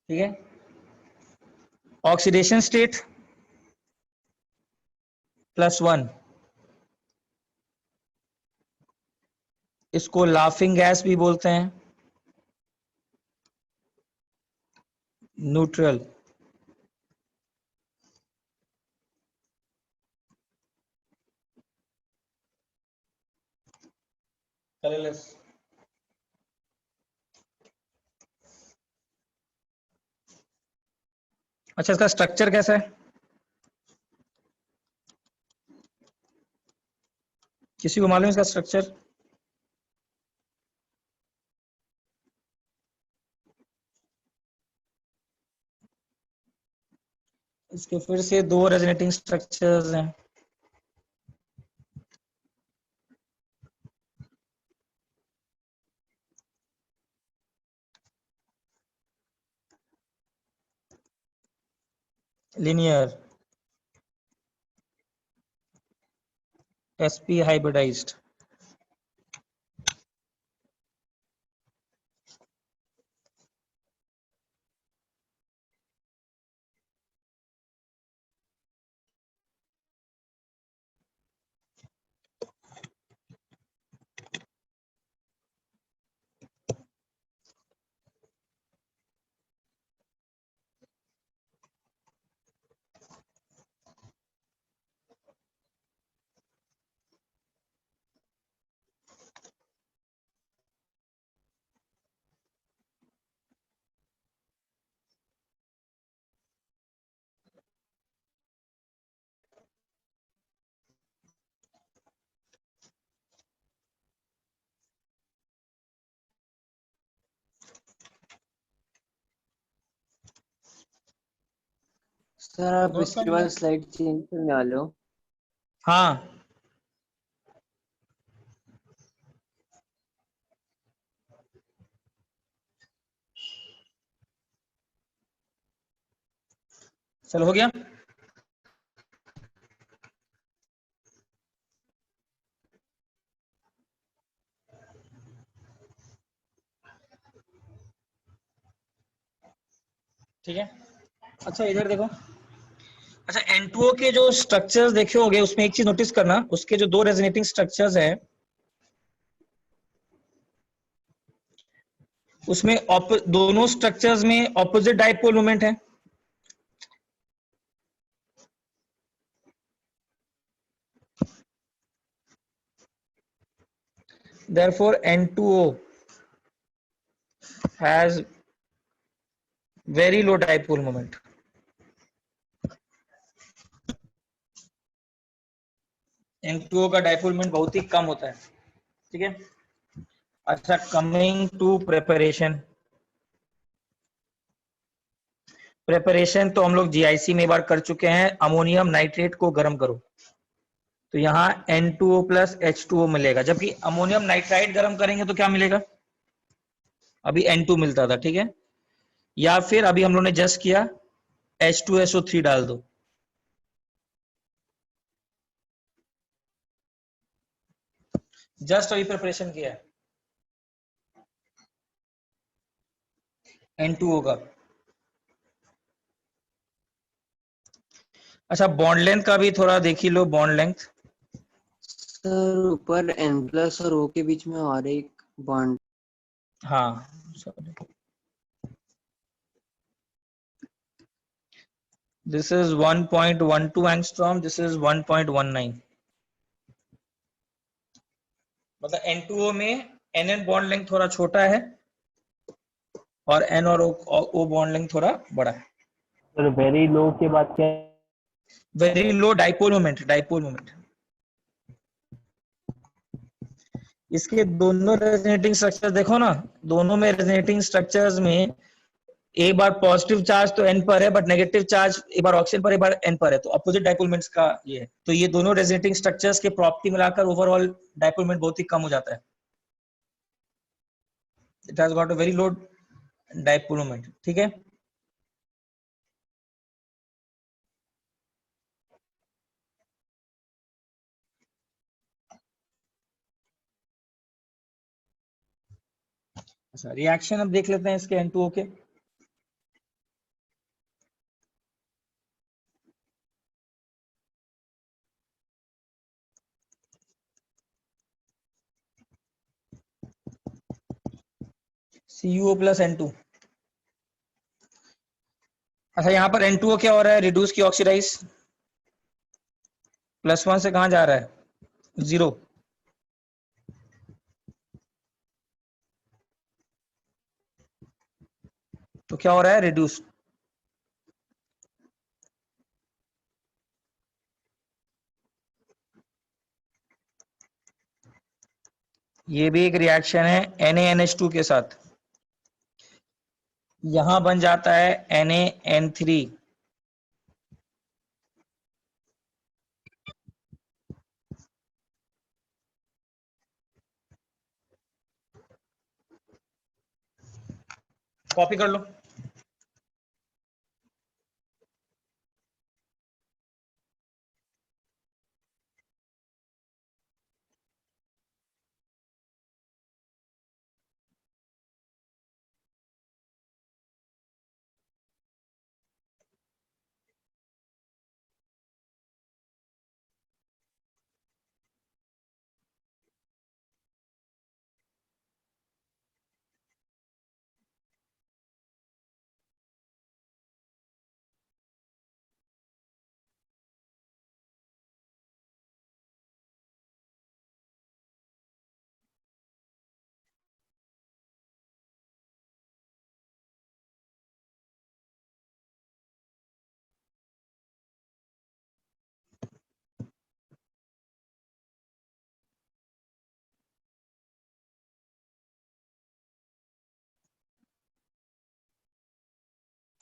ठीक है, ऑक्सीडेशन स्टेट +1, इसको लाफिंग गैस भी बोलते हैं, न्यूट्रल। कलरलेस। अच्छा, इसका स्ट्रक्चर कैसा है, किसी को मालूम है इसका स्ट्रक्चर? इसके फिर से दो रेजोनेटिंग स्ट्रक्चर्स हैं। Linear, sp hybridized. सर आप नोट्स कर इसके लिया? बाद स्लाइड चेंज करने वाले हो? हाँ, चलो हो गया। ठीक है, अच्छा इधर देखो। अच्छा, N2O के जो स्ट्रक्चर्स देखे होंगे उसमें एक चीज नोटिस करना, उसके जो दो रेजोनेटिंग स्ट्रक्चर्स है उसमें दोनों स्ट्रक्चर्स में ऑपोजिट डाइपोल मोमेंट है। Therefore N2O has very low dipole moment. N2O का डाइपोल मोमेंट बहुत ही कम होता है। ठीक है, अच्छा कमिंग टू प्रिपरेशन। प्रिपरेशन तो हम लोग जीआईसी में एक बार कर चुके हैं। अमोनियम नाइट्रेट को गर्म करो तो यहाँ N2O प्लस H2O मिलेगा, जबकि अमोनियम नाइट्राइड गर्म करेंगे तो क्या मिलेगा? अभी N2 मिलता था। ठीक है, या फिर अभी हम लोग ने जस्ट किया H2SO3 डाल दो, जस्ट अभी प्रिपरेशन किया है N2O का। अच्छा बॉन्ड लेंथ का भी थोड़ा देख ही लो, बॉन्ड लेंथ। सर ऊपर N प्लस और O के बीच में और एक बॉन्ड। हाँ sorry. This is 1.12 angstrom, this is 1.19। मतलब N2O में NN बॉन्ड लेंथ थोड़ा छोटा है और N और O बॉन्ड लेंथ थोड़ा बड़ा है। सर वेरी लो के बाद क्या? Very low dipole moment, dipole moment. इसके दोनों रेजोनेटिंग स्ट्रक्चर देखो ना, दोनों में रेजोनेटिंग स्ट्रक्चर्स में एक बार पॉजिटिव चार्ज तो N पर है बट नेगेटिव चार्ज एक बार ऑक्सीजन पर एक बार N पर है, तो अपोजिट डाइपोल मोमेंट्स का ये है। तो ये दोनों रेजोनेटिंग स्ट्रक्चर्स के प्रॉपर्टी मिलाकर ओवरऑल डाइपोल मोमेंट बहुत ही कम हो जाता है। It has got a very low dipole moment. ठीक है, अच्छा रिएक्शन अब देख लेते हैं इसके N2O के। CuO plus N2। अच्छा यहाँ पर N2O क्या हो रहा है? रिड्यूस की ऑक्सीडाइज, +1 से कहाँ जा रहा है? 0। तो क्या हो रहा है? रिड्यूस। ये भी एक रिएक्शन है NaNH2 के साथ। यहां बन जाता है NaN3। कॉपी कर लो।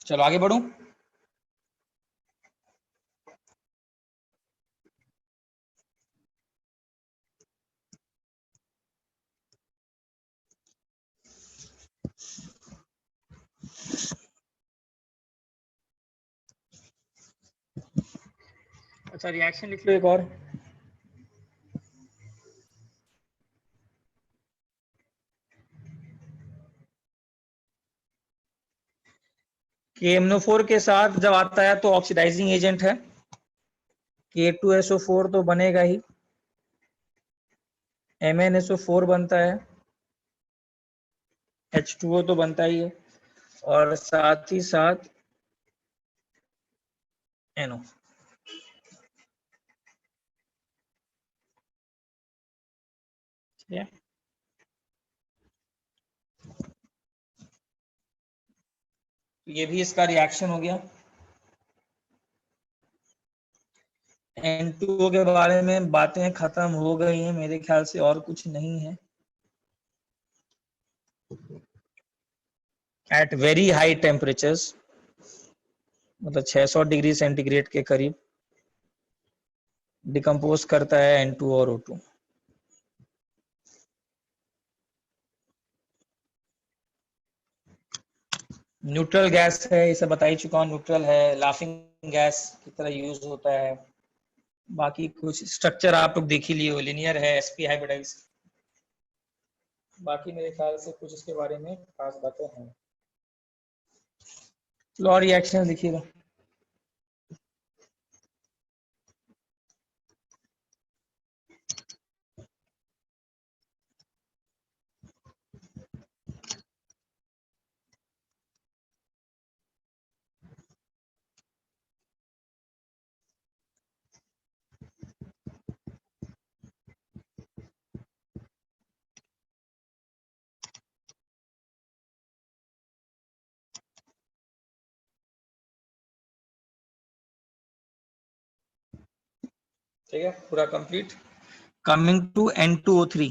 चलो आगे बढ़ूं। अच्छा रिएक्शन लिख लो एक और। KMnO4 के साथ जब आता है तो ऑक्सीडाइजिंग एजेंट है, K2SO4 तो बनेगा ही, MnSO4 बनता है, H2O तो बनता ही है, और साथ ही साथ NO। ठीक है, ये भी इसका रिएक्शन हो गया। N2O के बारे में बातें खत्म हो गई हैं मेरे ख्याल से, और कुछ नहीं है। एट वेरी हाई टेम्परेचर्स, मतलब 600 डिग्री सेंटीग्रेड के करीब डिकम्पोज करता है N2 और O2। न्यूट्रल गैस है, इसे बता ही चुका हूँ, न्यूट्रल है, लाफिंग गैस की तरह यूज होता है। बाकी कुछ स्ट्रक्चर आप लोग देख ही लिए हो, लिनियर है, sp हाइब्रिडाइज। बाकी मेरे ख्याल से कुछ इसके बारे में खास बातें हैं। चलो और रिएक्शन लिखिएगा। ठीक है, पूरा कंप्लीट। कमिंग टू N2O3,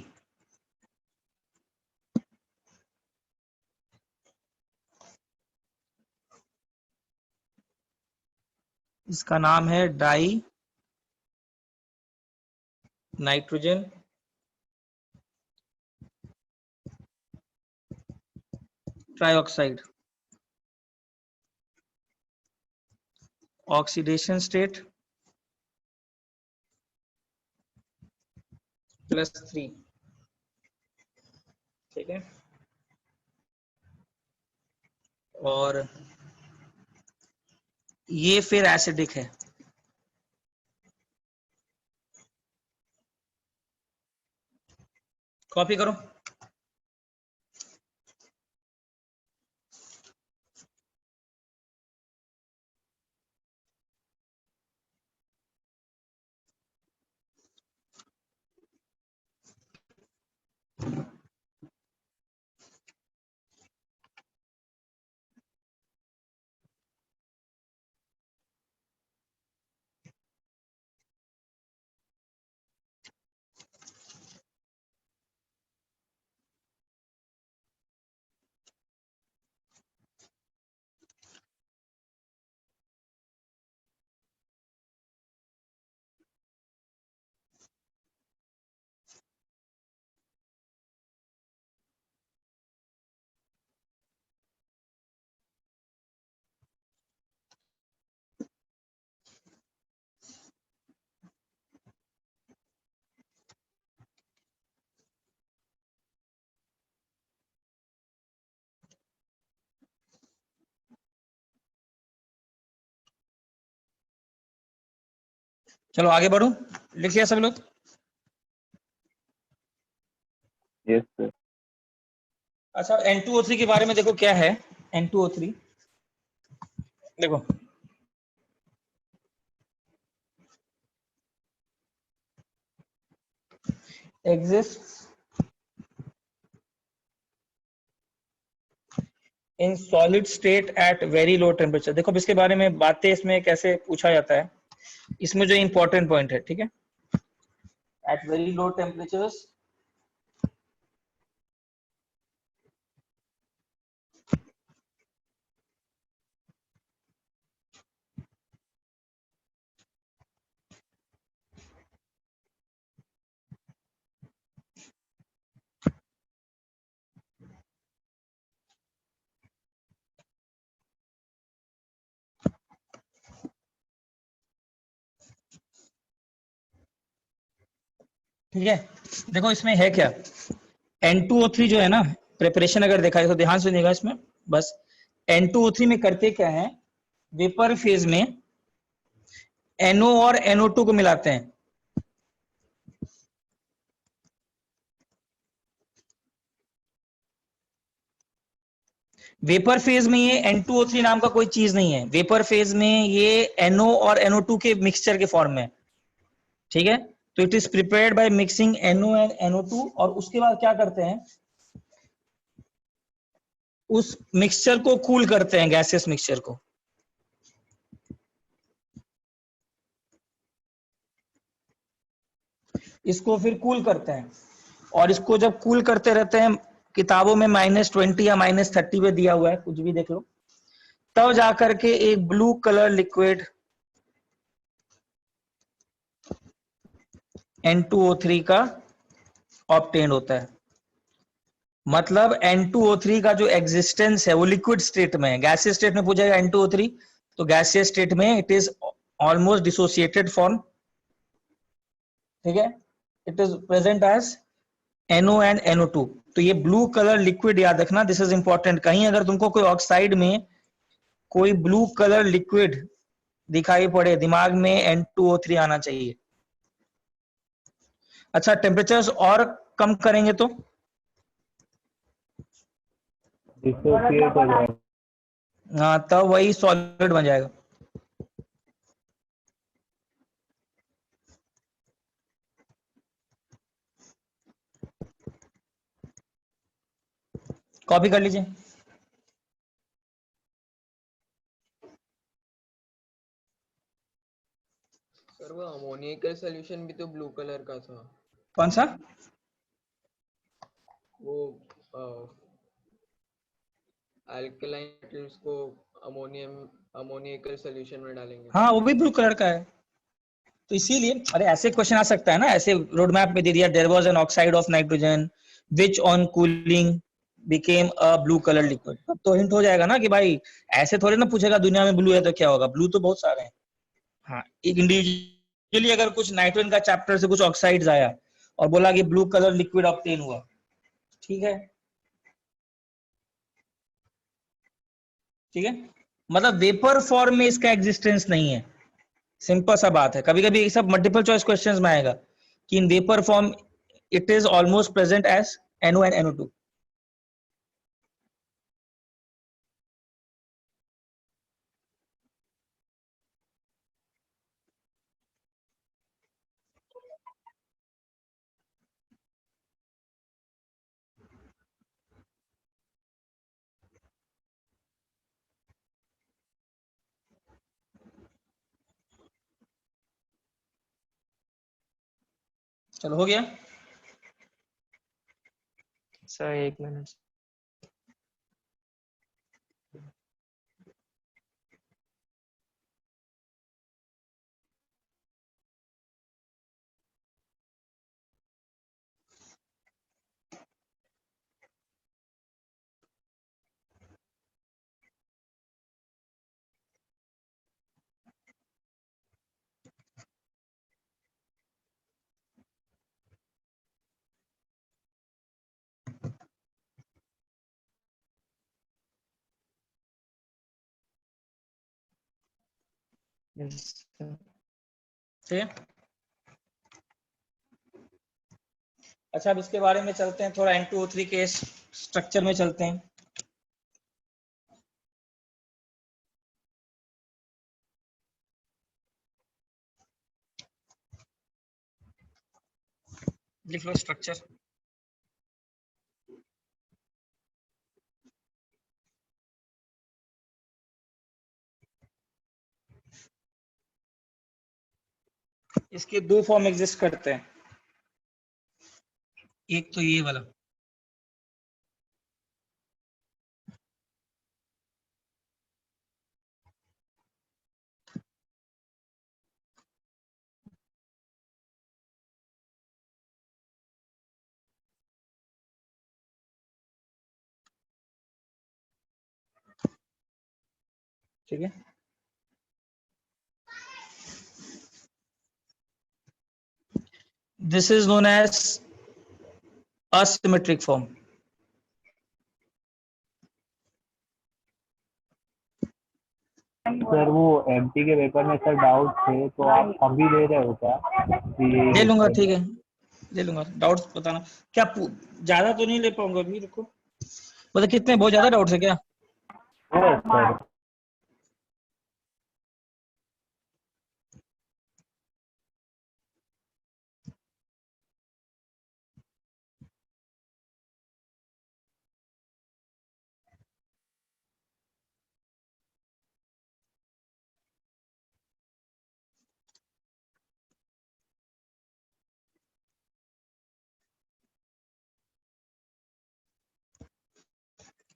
इसका नाम है die nitrogen trioxide. Oxidation state +3। ठीक है, और ये फिर एसिडिक है। कॉपी करो। चलो आगे बढ़ो, लिख लिया सब लोग? Yes sir. अच्छा N2O3 के बारे में देखो क्या है। N2O3 देखो, exists in solid state at very low temperature। देखो अब इसके बारे में बातें इसमें कैसे पूछा जाता है, इसमें जो इंपॉर्टेंट पॉइंट है, ठीक है, at very low temperatures ठीक है, देखो इसमें है क्या, N2O3 जो है ना, प्रिपरेशन अगर देखा है तो ध्यान से देखा इसमें, बस N2O3 में करते क्या है, वेपर फेज में NO और NO2 को मिलाते हैं। वेपर फेज में ये N2O3 नाम का कोई चीज नहीं है, वेपर फेज में ये NO और NO2 के मिक्सचर के फॉर्म में, ठीक है। तो it is prepared by mixing NO and NO2, और उसके बाद क्या करते हैं, उस मिक्सचर को कूल करते हैं, गैसियस मिक्सचर को। इसको फिर कूल करते हैं, और इसको जब कूल करते रहते हैं, किताबों में -20 या -30 पे दिया हुआ है, कुछ भी देख लो, तब जाकर के एक ब्लू कलर लिक्विड N2O3 का ऑब्टेन होता है। मतलब N2O3 का जो एग्जिस्टेंस है वो लिक्विड स्टेट में है, गैसियस स्टेट में पूछेगा N2O3, तो गैसियस स्टेट में it is almost dissociated form, ठीक है, it is present as NO and NO2। तो ये ब्लू कलर लिक्विड याद रखना, दिस इज इंपॉर्टेंट। कहीं अगर तुमको कोई ऑक्साइड में कोई ब्लू कलर लिक्विड दिखाई पड़े, दिमाग में N2O3 आना चाहिए। अच्छा, टेम्परेचर्स और कम करेंगे तो डिसोसिएट हो जाएगा। हाँ, तब वही सॉलिड बन जाएगा। कॉपी कर लीजिए। सर वो अमोनिया का सॉल्यूशन भी तो ब्लू कलर का था, कौन सा? वो अल्कलाइन मेटल्स को अमोनियम अमोनियकल सॉल्यूशन में डालेंगे। हाँ, वो भी ब्लू कलर का है। तो इसीलिए, अरे ऐसे क्वेश्चन आ सकता है ना, ऐसे रोड मैप में दे दिया, there was an oxide of nitrogen which on cooling became a blue colour liquid, तब तो हिंट हो जाएगा ना कि भाई ऐसे थोड़े ना पूछेगा दुनिया में ब्लू है तो क्या होगा, ब्लू तो बहुत सारे हैं। हाँ, एक इंडिविजुअली अगर कुछ नाइट्रोजन का चैप्टर से कुछ ऑक्साइड्स आया और बोला कि ब्लू कलर लिक्विड ऑब्टेन हुआ, ठीक है, ठीक है, मतलब वेपर फॉर्म में इसका एग्जिस्टेंस नहीं है, सिंपल सा बात है। कभी कभी ये सब मल्टीपल चॉइस क्वेश्चंस में आएगा कि in vapour form it is almost present as NO and NO2। चलो, हो गया। सर एक मिनट। Yes sir. ठीक है, अच्छा, अब इसके बारे में चलते हैं, थोड़ा N2O3 के स्ट्रक्चर में चलते हैं। लिख लो स्ट्रक्चर। इसके दो फॉर्म एग्जिस्ट करते हैं, एक तो ये वाला, ठीक है, this is known as asymmetric form. Sir वो एमटी के पेपर में सर डाउट थे तो आप अभी दे रहे हो क्या कि ले लूंगा, ठीक है, ले लूंगा। डाउट्स बताना क्या, ज्यादा तो नहीं ले पाऊंगा अभी, रुको। मतलब कितने, बहुत ज्यादा डाउट्स है क्या? सर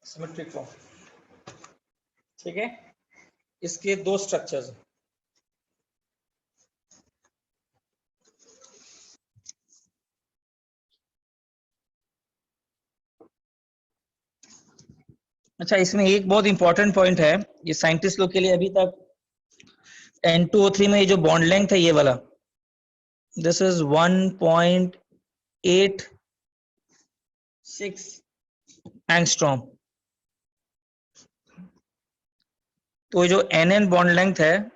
सिमेट्रिक फॉर्म, ठीक है। इसके दो स्ट्रक्चर्स हैं। अच्छा, इसमें एक बहुत इंपॉर्टेंट पॉइंट है, ये साइंटिस्ट लोग के लिए अभी तक N2O3 में ये जो बॉन्ड लेंथ है ये वाला, दिस इज 1.86 एंगस्ट्रॉम। तो ये जो NN बॉन्ड लेंथ है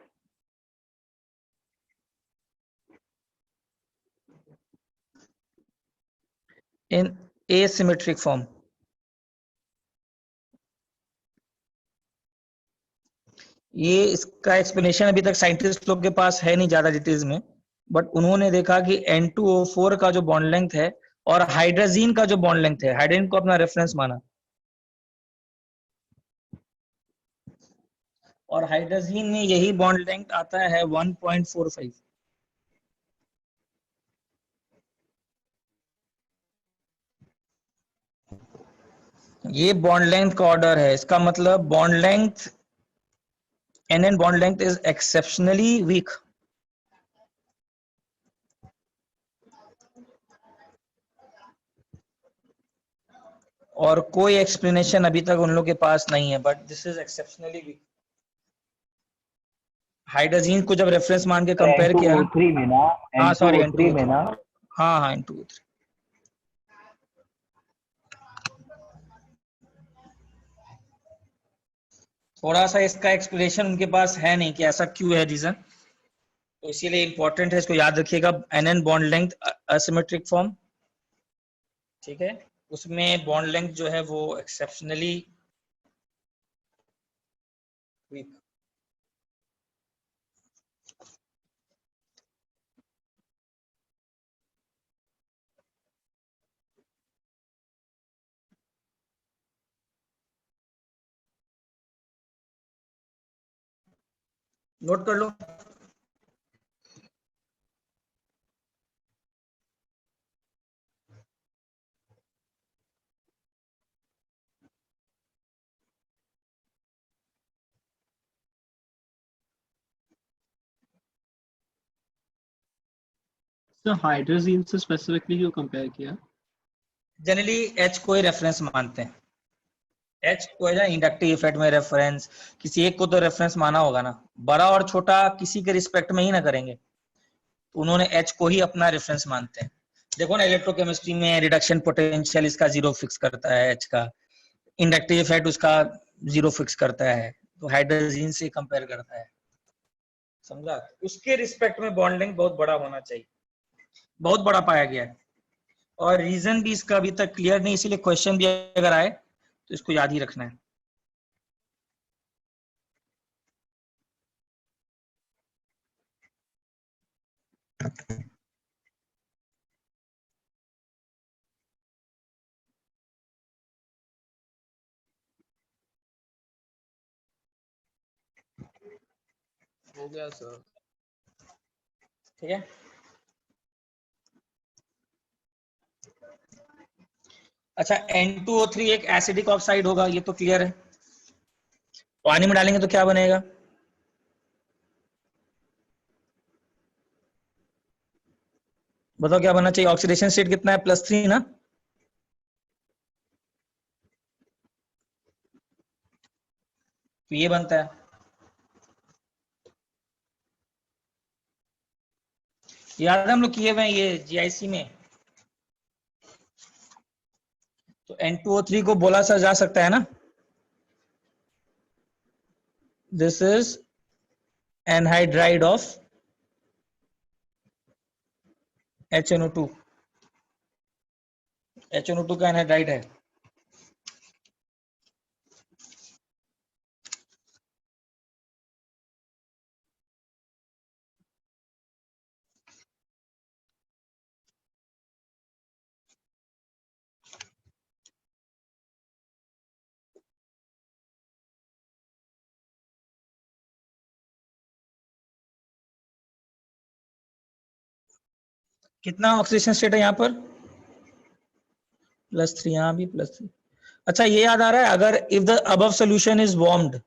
इन एसिमेट्रिक फॉर्म, ये इसका एक्सप्लेनेशन अभी तक साइंटिस्ट लोग के पास है नहीं ज्यादा डिटेल्स में, बट उन्होंने देखा कि N2O4 का जो बॉन्ड लेंथ है और हाइड्रोजीन का जो बॉन्ड लेंथ है, हाइड्रोजन को अपना रेफरेंस माना, और हाइड्रोजीन में यही बॉन्ड लेंथ आता है 1.45। ये बॉन्ड लेंथ का ऑर्डर है, इसका मतलब bond length, NN bond length is exceptionally weak. और कोई एक्सप्लेनेशन अभी तक उन लोग के पास नहीं है, but this is exceptionally weak. Hydrogen को जब रेफरेंस मान के कंपेयर किया ना, N2O3 में ना, हाँ सॉरी N2O3 में N2O3, ना, हाँ हाँ N2O3। थोड़ा सा इसका एक्सप्लेनेशन उनके पास है नहीं कि ऐसा क्यों है रीजन, तो इसीलिए इंपॉर्टेंट है, इसको याद रखिएगा। NN bond length asymmetric form, ठीक है, उसमें बॉन्ड लेंथ जो है वो एक्सेप्शनली वीक। नोट कर लो। सर हाइड्रोजीन से स्पेसिफिकली क्यों कंपेयर किया? जनरली H को ही रेफरेंस मानते हैं, H को है ना इंडक्टिव इफेक्ट में रेफरेंस, किसी एक को तो रेफरेंस माना होगा ना, बड़ा और छोटा किसी के रिस्पेक्ट में ही ना करेंगे, तो उन्होंने H को ही अपना रेफरेंस मानते हैं। देखो ना, इलेक्ट्रोकेमिस्ट्री में रिडक्शन पोटेंशियल इसका 0 फिक्स करता है H का, इंडक्टिव इफेक्ट उसका 0 फिक्स करता है, तो हाइड्रोजीन से कंपेयर करता है, समझा? उसके रिस्पेक्ट में बॉन्ड लेंथ बहुत बड़ा होना चाहिए, बहुत बड़ा पाया गया है, और रीजन भी इसका अभी तक क्लियर नहीं, इसीलिए क्वेश्चन भी अगर आए तो इसको याद ही रखना है। हो गया सर। ठीक है, अच्छा N2O3 एक एसिडिक ऑक्साइड होगा, ये तो क्लियर है। पानी में डालेंगे तो क्या बनेगा? बताओ क्या बनना चाहिए? ऑक्सीडेशन स्टेट कितना है? +3 ना। तो ये बनता है, याद है हम लोग किए हुए हैं ये जीआईसी में। तो N2O3 को बोला सा जा सकता है ना, this is anhydride of HNO2। HNO2 का एनहाइड्राइड है। कितना ऑक्सीडेशन स्टेट है यहाँ पर? +3, यहाँ भी +3। अच्छा ये याद आ रहा है, अगर if the above solution is warmed,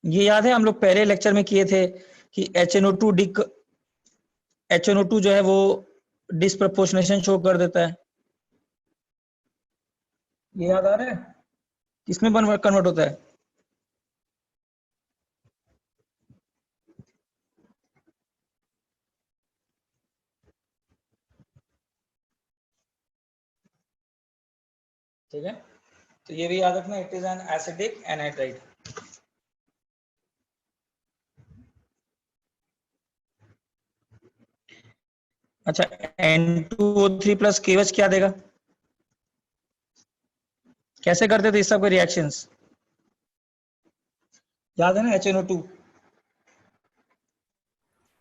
ये याद है हम लोग पहले लेक्चर में किए थे कि HNO2 जो है वो डिस्प्रपोर्शनेशन शो कर देता है। ये याद आ रहा है किसमें कन्वर्ट होता है? ठीक है, तो ये भी याद रखना, it is an acidic anhydride. अच्छा N2O3 प्लस KOH क्या देगा? कैसे करते थे इस सब के रिएक्शंस? याद है ना HNO2?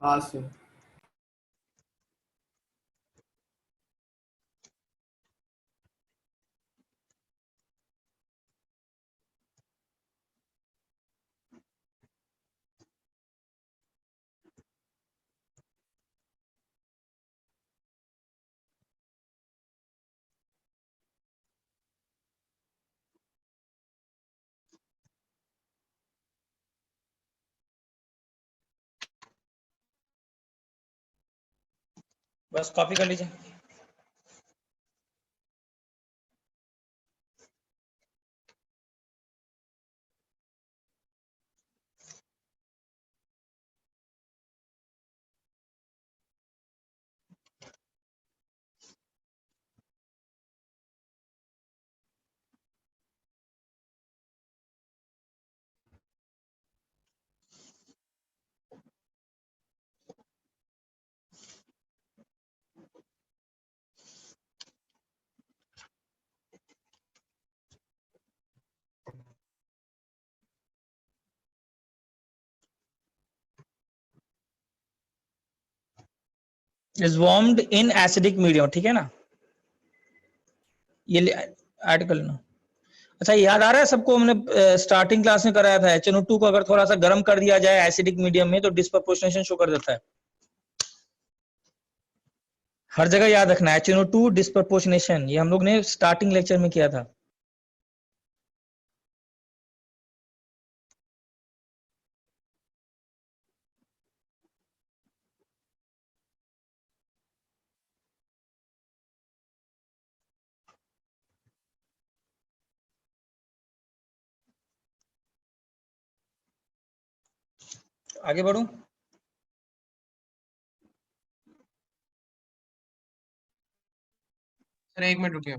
हाँ सर। बस कॉपी कर लीजिए। Is warmed in acidic medium, ठीक है ना, ये आर्टिकल ना। अच्छा याद आ रहा है सबको, हमने स्टार्टिंग क्लास में कराया था HNO2 को अगर थोड़ा सा गर्म कर दिया जाए एसिडिक मीडियम में तो डिस्प्रपोर्शनेशन शो कर देता है। हर जगह याद रखना HNO2 डिस्प्रपोर्शनेशन, ये हम लोग ने स्टार्टिंग लेक्चर में किया था। आगे बढ़ूं? सर एक मिनट रुकिए।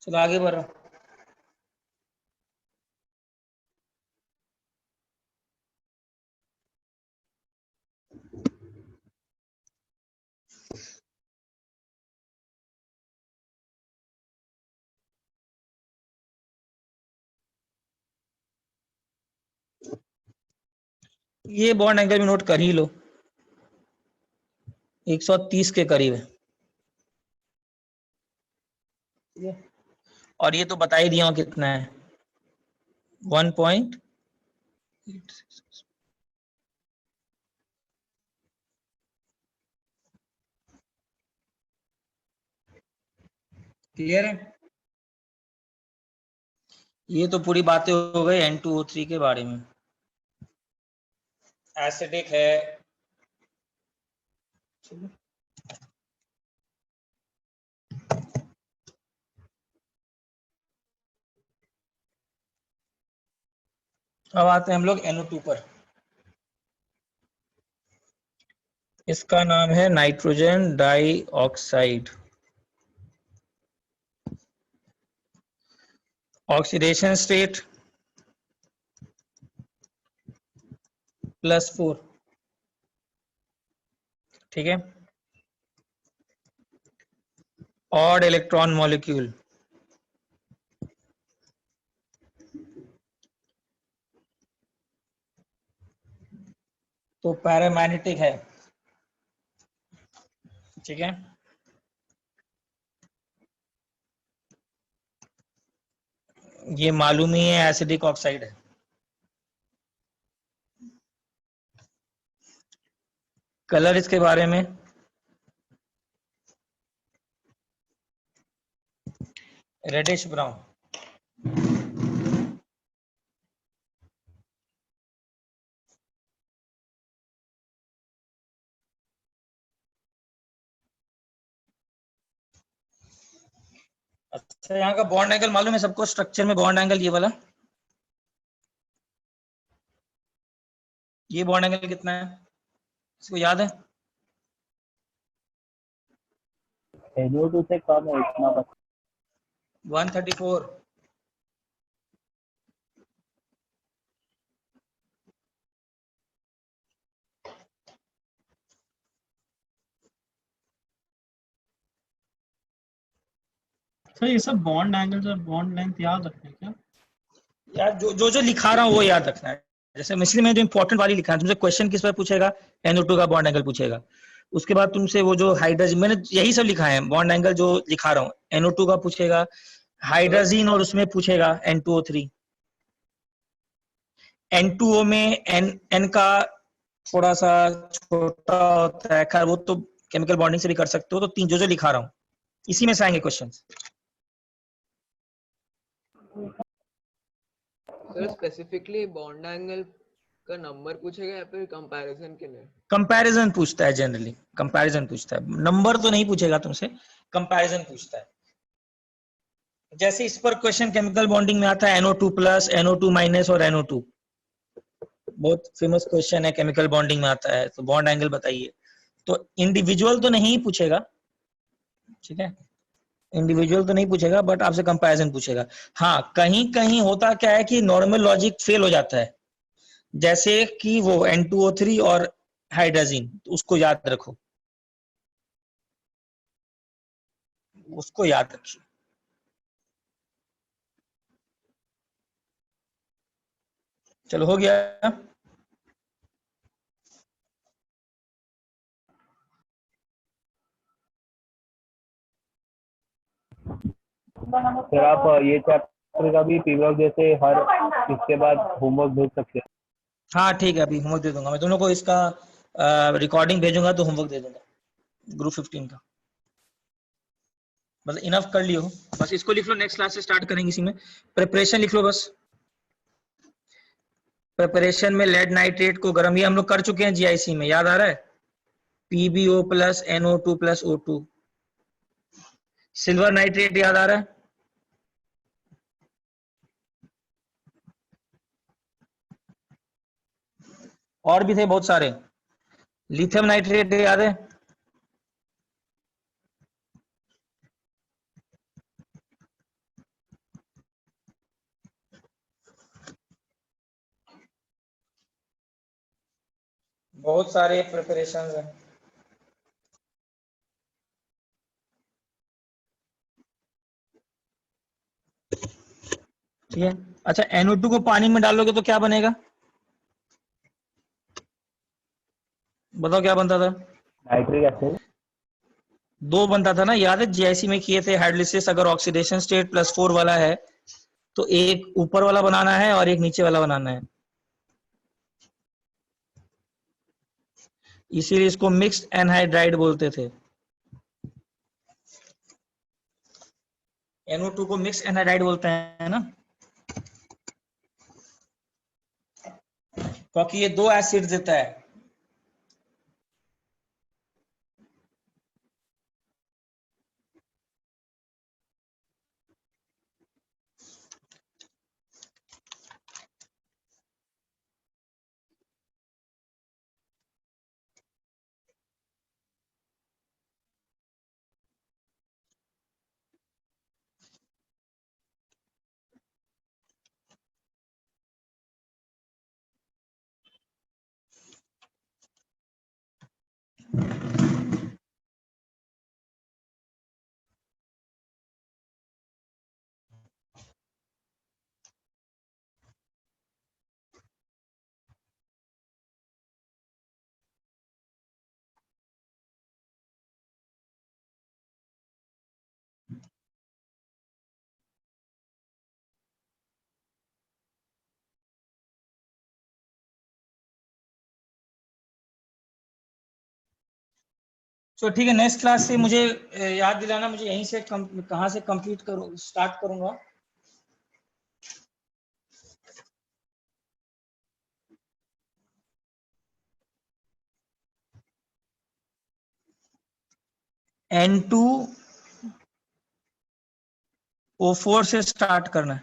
चलो आगे बढ़ रहा हूं। ये बॉन्ड एंगल भी नोट कर ही लो, 130 के करीब है। ठीक है, और ये तो बता ही दिया हूं कितना है, 1.86। क्लियर है? ये तो पूरी बातें हो गई N2O3 के बारे में। एसिडिक है, अब आते हैं हम लोग NO2 पर। इसका नाम है नाइट्रोजन डाइऑक्साइड। Oxidation state +4। ठीक है, ऑड इलेक्ट्रॉन मॉलिक्यूल, तो पैरामैग्नेटिक है। ठीक है, ये मालूम ही है एसिडिक ऑक्साइड है। कलर इसके बारे में रेडिश ब्राउन। अच्छा, यहाँ का बॉन्ड एंगल मालूम है सबको? स्ट्रक्चर में बॉन्ड एंगल ये वाला, ये बॉन्ड एंगल कितना है, इसको याद है? NO2 से कम है इतना बस। 134। सर ये सब बॉन्ड एंगल्स और बॉन्ड लेंथ याद रखना है क्या? यार जो लिखा रहा हूँ वो याद रखना है। जैसे इसलिए मैं जो इंपॉर्टेंट वाली लिखा है, तुमसे क्वेश्चन किस पर पूछेगा, NO2 का बॉन्ड एंगल पूछेगा। उसके बाद तुमसे वो जो हाइड्रोजन, मैंने यही सब लिखा है, बॉन्ड एंगल जो लिखा रहा हूँ NO2 का पूछेगा, हाइड्रोजन और उसमें पूछेगा N2O3। N2O में N का थोड़ा सा छोटा होता है, खैर वो तो केमिकल बॉन्डिंग से भी कर सकते हो। तो तीन जो लिखा रहा हूँ इसी में से आएंगे question. Sir specifically bond angle का नंबर पूछेगा या फिर कंपैरिजन के लिए? कंपैरिजन पूछता है, जनरली कंपैरिजन पूछता है, नंबर तो नहीं पूछेगा तुमसे, कंपैरिजन पूछता है। जैसे इस पर क्वेश्चन केमिकल बॉन्डिंग में आता है NO2+, NO2- और NO2, बहुत फेमस क्वेश्चन है, केमिकल बॉन्डिंग में आता है, तो बॉन्ड एंगल बताइए। तो इंडिविजुअल तो नहीं पूछेगा, ठीक है, इंडिविजुअल तो नहीं पूछेगा, बट आपसे कंपैरिजन पूछेगा। हाँ, कहीं कहीं होता क्या है कि नॉर्मल लॉजिक फेल हो जाता है, जैसे कि वो N2O3 और हाइड्रोजन, उसको याद रखो, उसको याद रखिए। चलो हो गया। फिर आप ये चैप्टर का भी पीवॉक जैसे हर इसके बाद होमवर्क भेज सकते हैं। हाँ ठीक है, अभी होमवर्क दे दूंगा मैं दोनों को, इसका रिकॉर्डिंग भेजूंगा तो होमवर्क दे दूंगा ग्रुप 15 का। मतलब इनफ कर लियो, बस इसको लिख लो, नेक्स्ट क्लास से स्टार्ट करेंगे इसी में। प्रिपरेशन लिख लो बस। प्रिपरेशन में लेड नाइट्रेट को गर्म, ये हम लोग कर चुके हैं GIC में, याद आ रहा है? PbO+NO2+O2। सिल्वर नाइट्रेट याद आ रहा है? और भी थे बहुत सारे। लिथियम नाइट्रेट याद है? बहुत सारे प्रिपरेशन हैं। ठीक है, अच्छा NO2 को पानी में डालोगे तो क्या बनेगा? बताओ क्या बनता था? Nitric acid. दो बनता था ना, याद है जीआईसी में किए थे हाइड्रोलिसिस। अगर ऑक्सीडेशन स्टेट +4 वाला है तो एक ऊपर वाला बनाना है और एक नीचे वाला बनाना है, इसीलिए इसको मिक्स्ड एनहाइड्राइड बोलते थे। NO2 को मिक्स्ड एनहाइड्राइड बोलते हैं ना, क्योंकि ये दो एसिड देता है। तो ठीक है, नेक्स्ट क्लास से मुझे याद दिलाना, मुझे यहीं से कहाँ से कंप्लीट करूँ, स्टार्ट करूंगा। N2O4 से स्टार्ट करना है।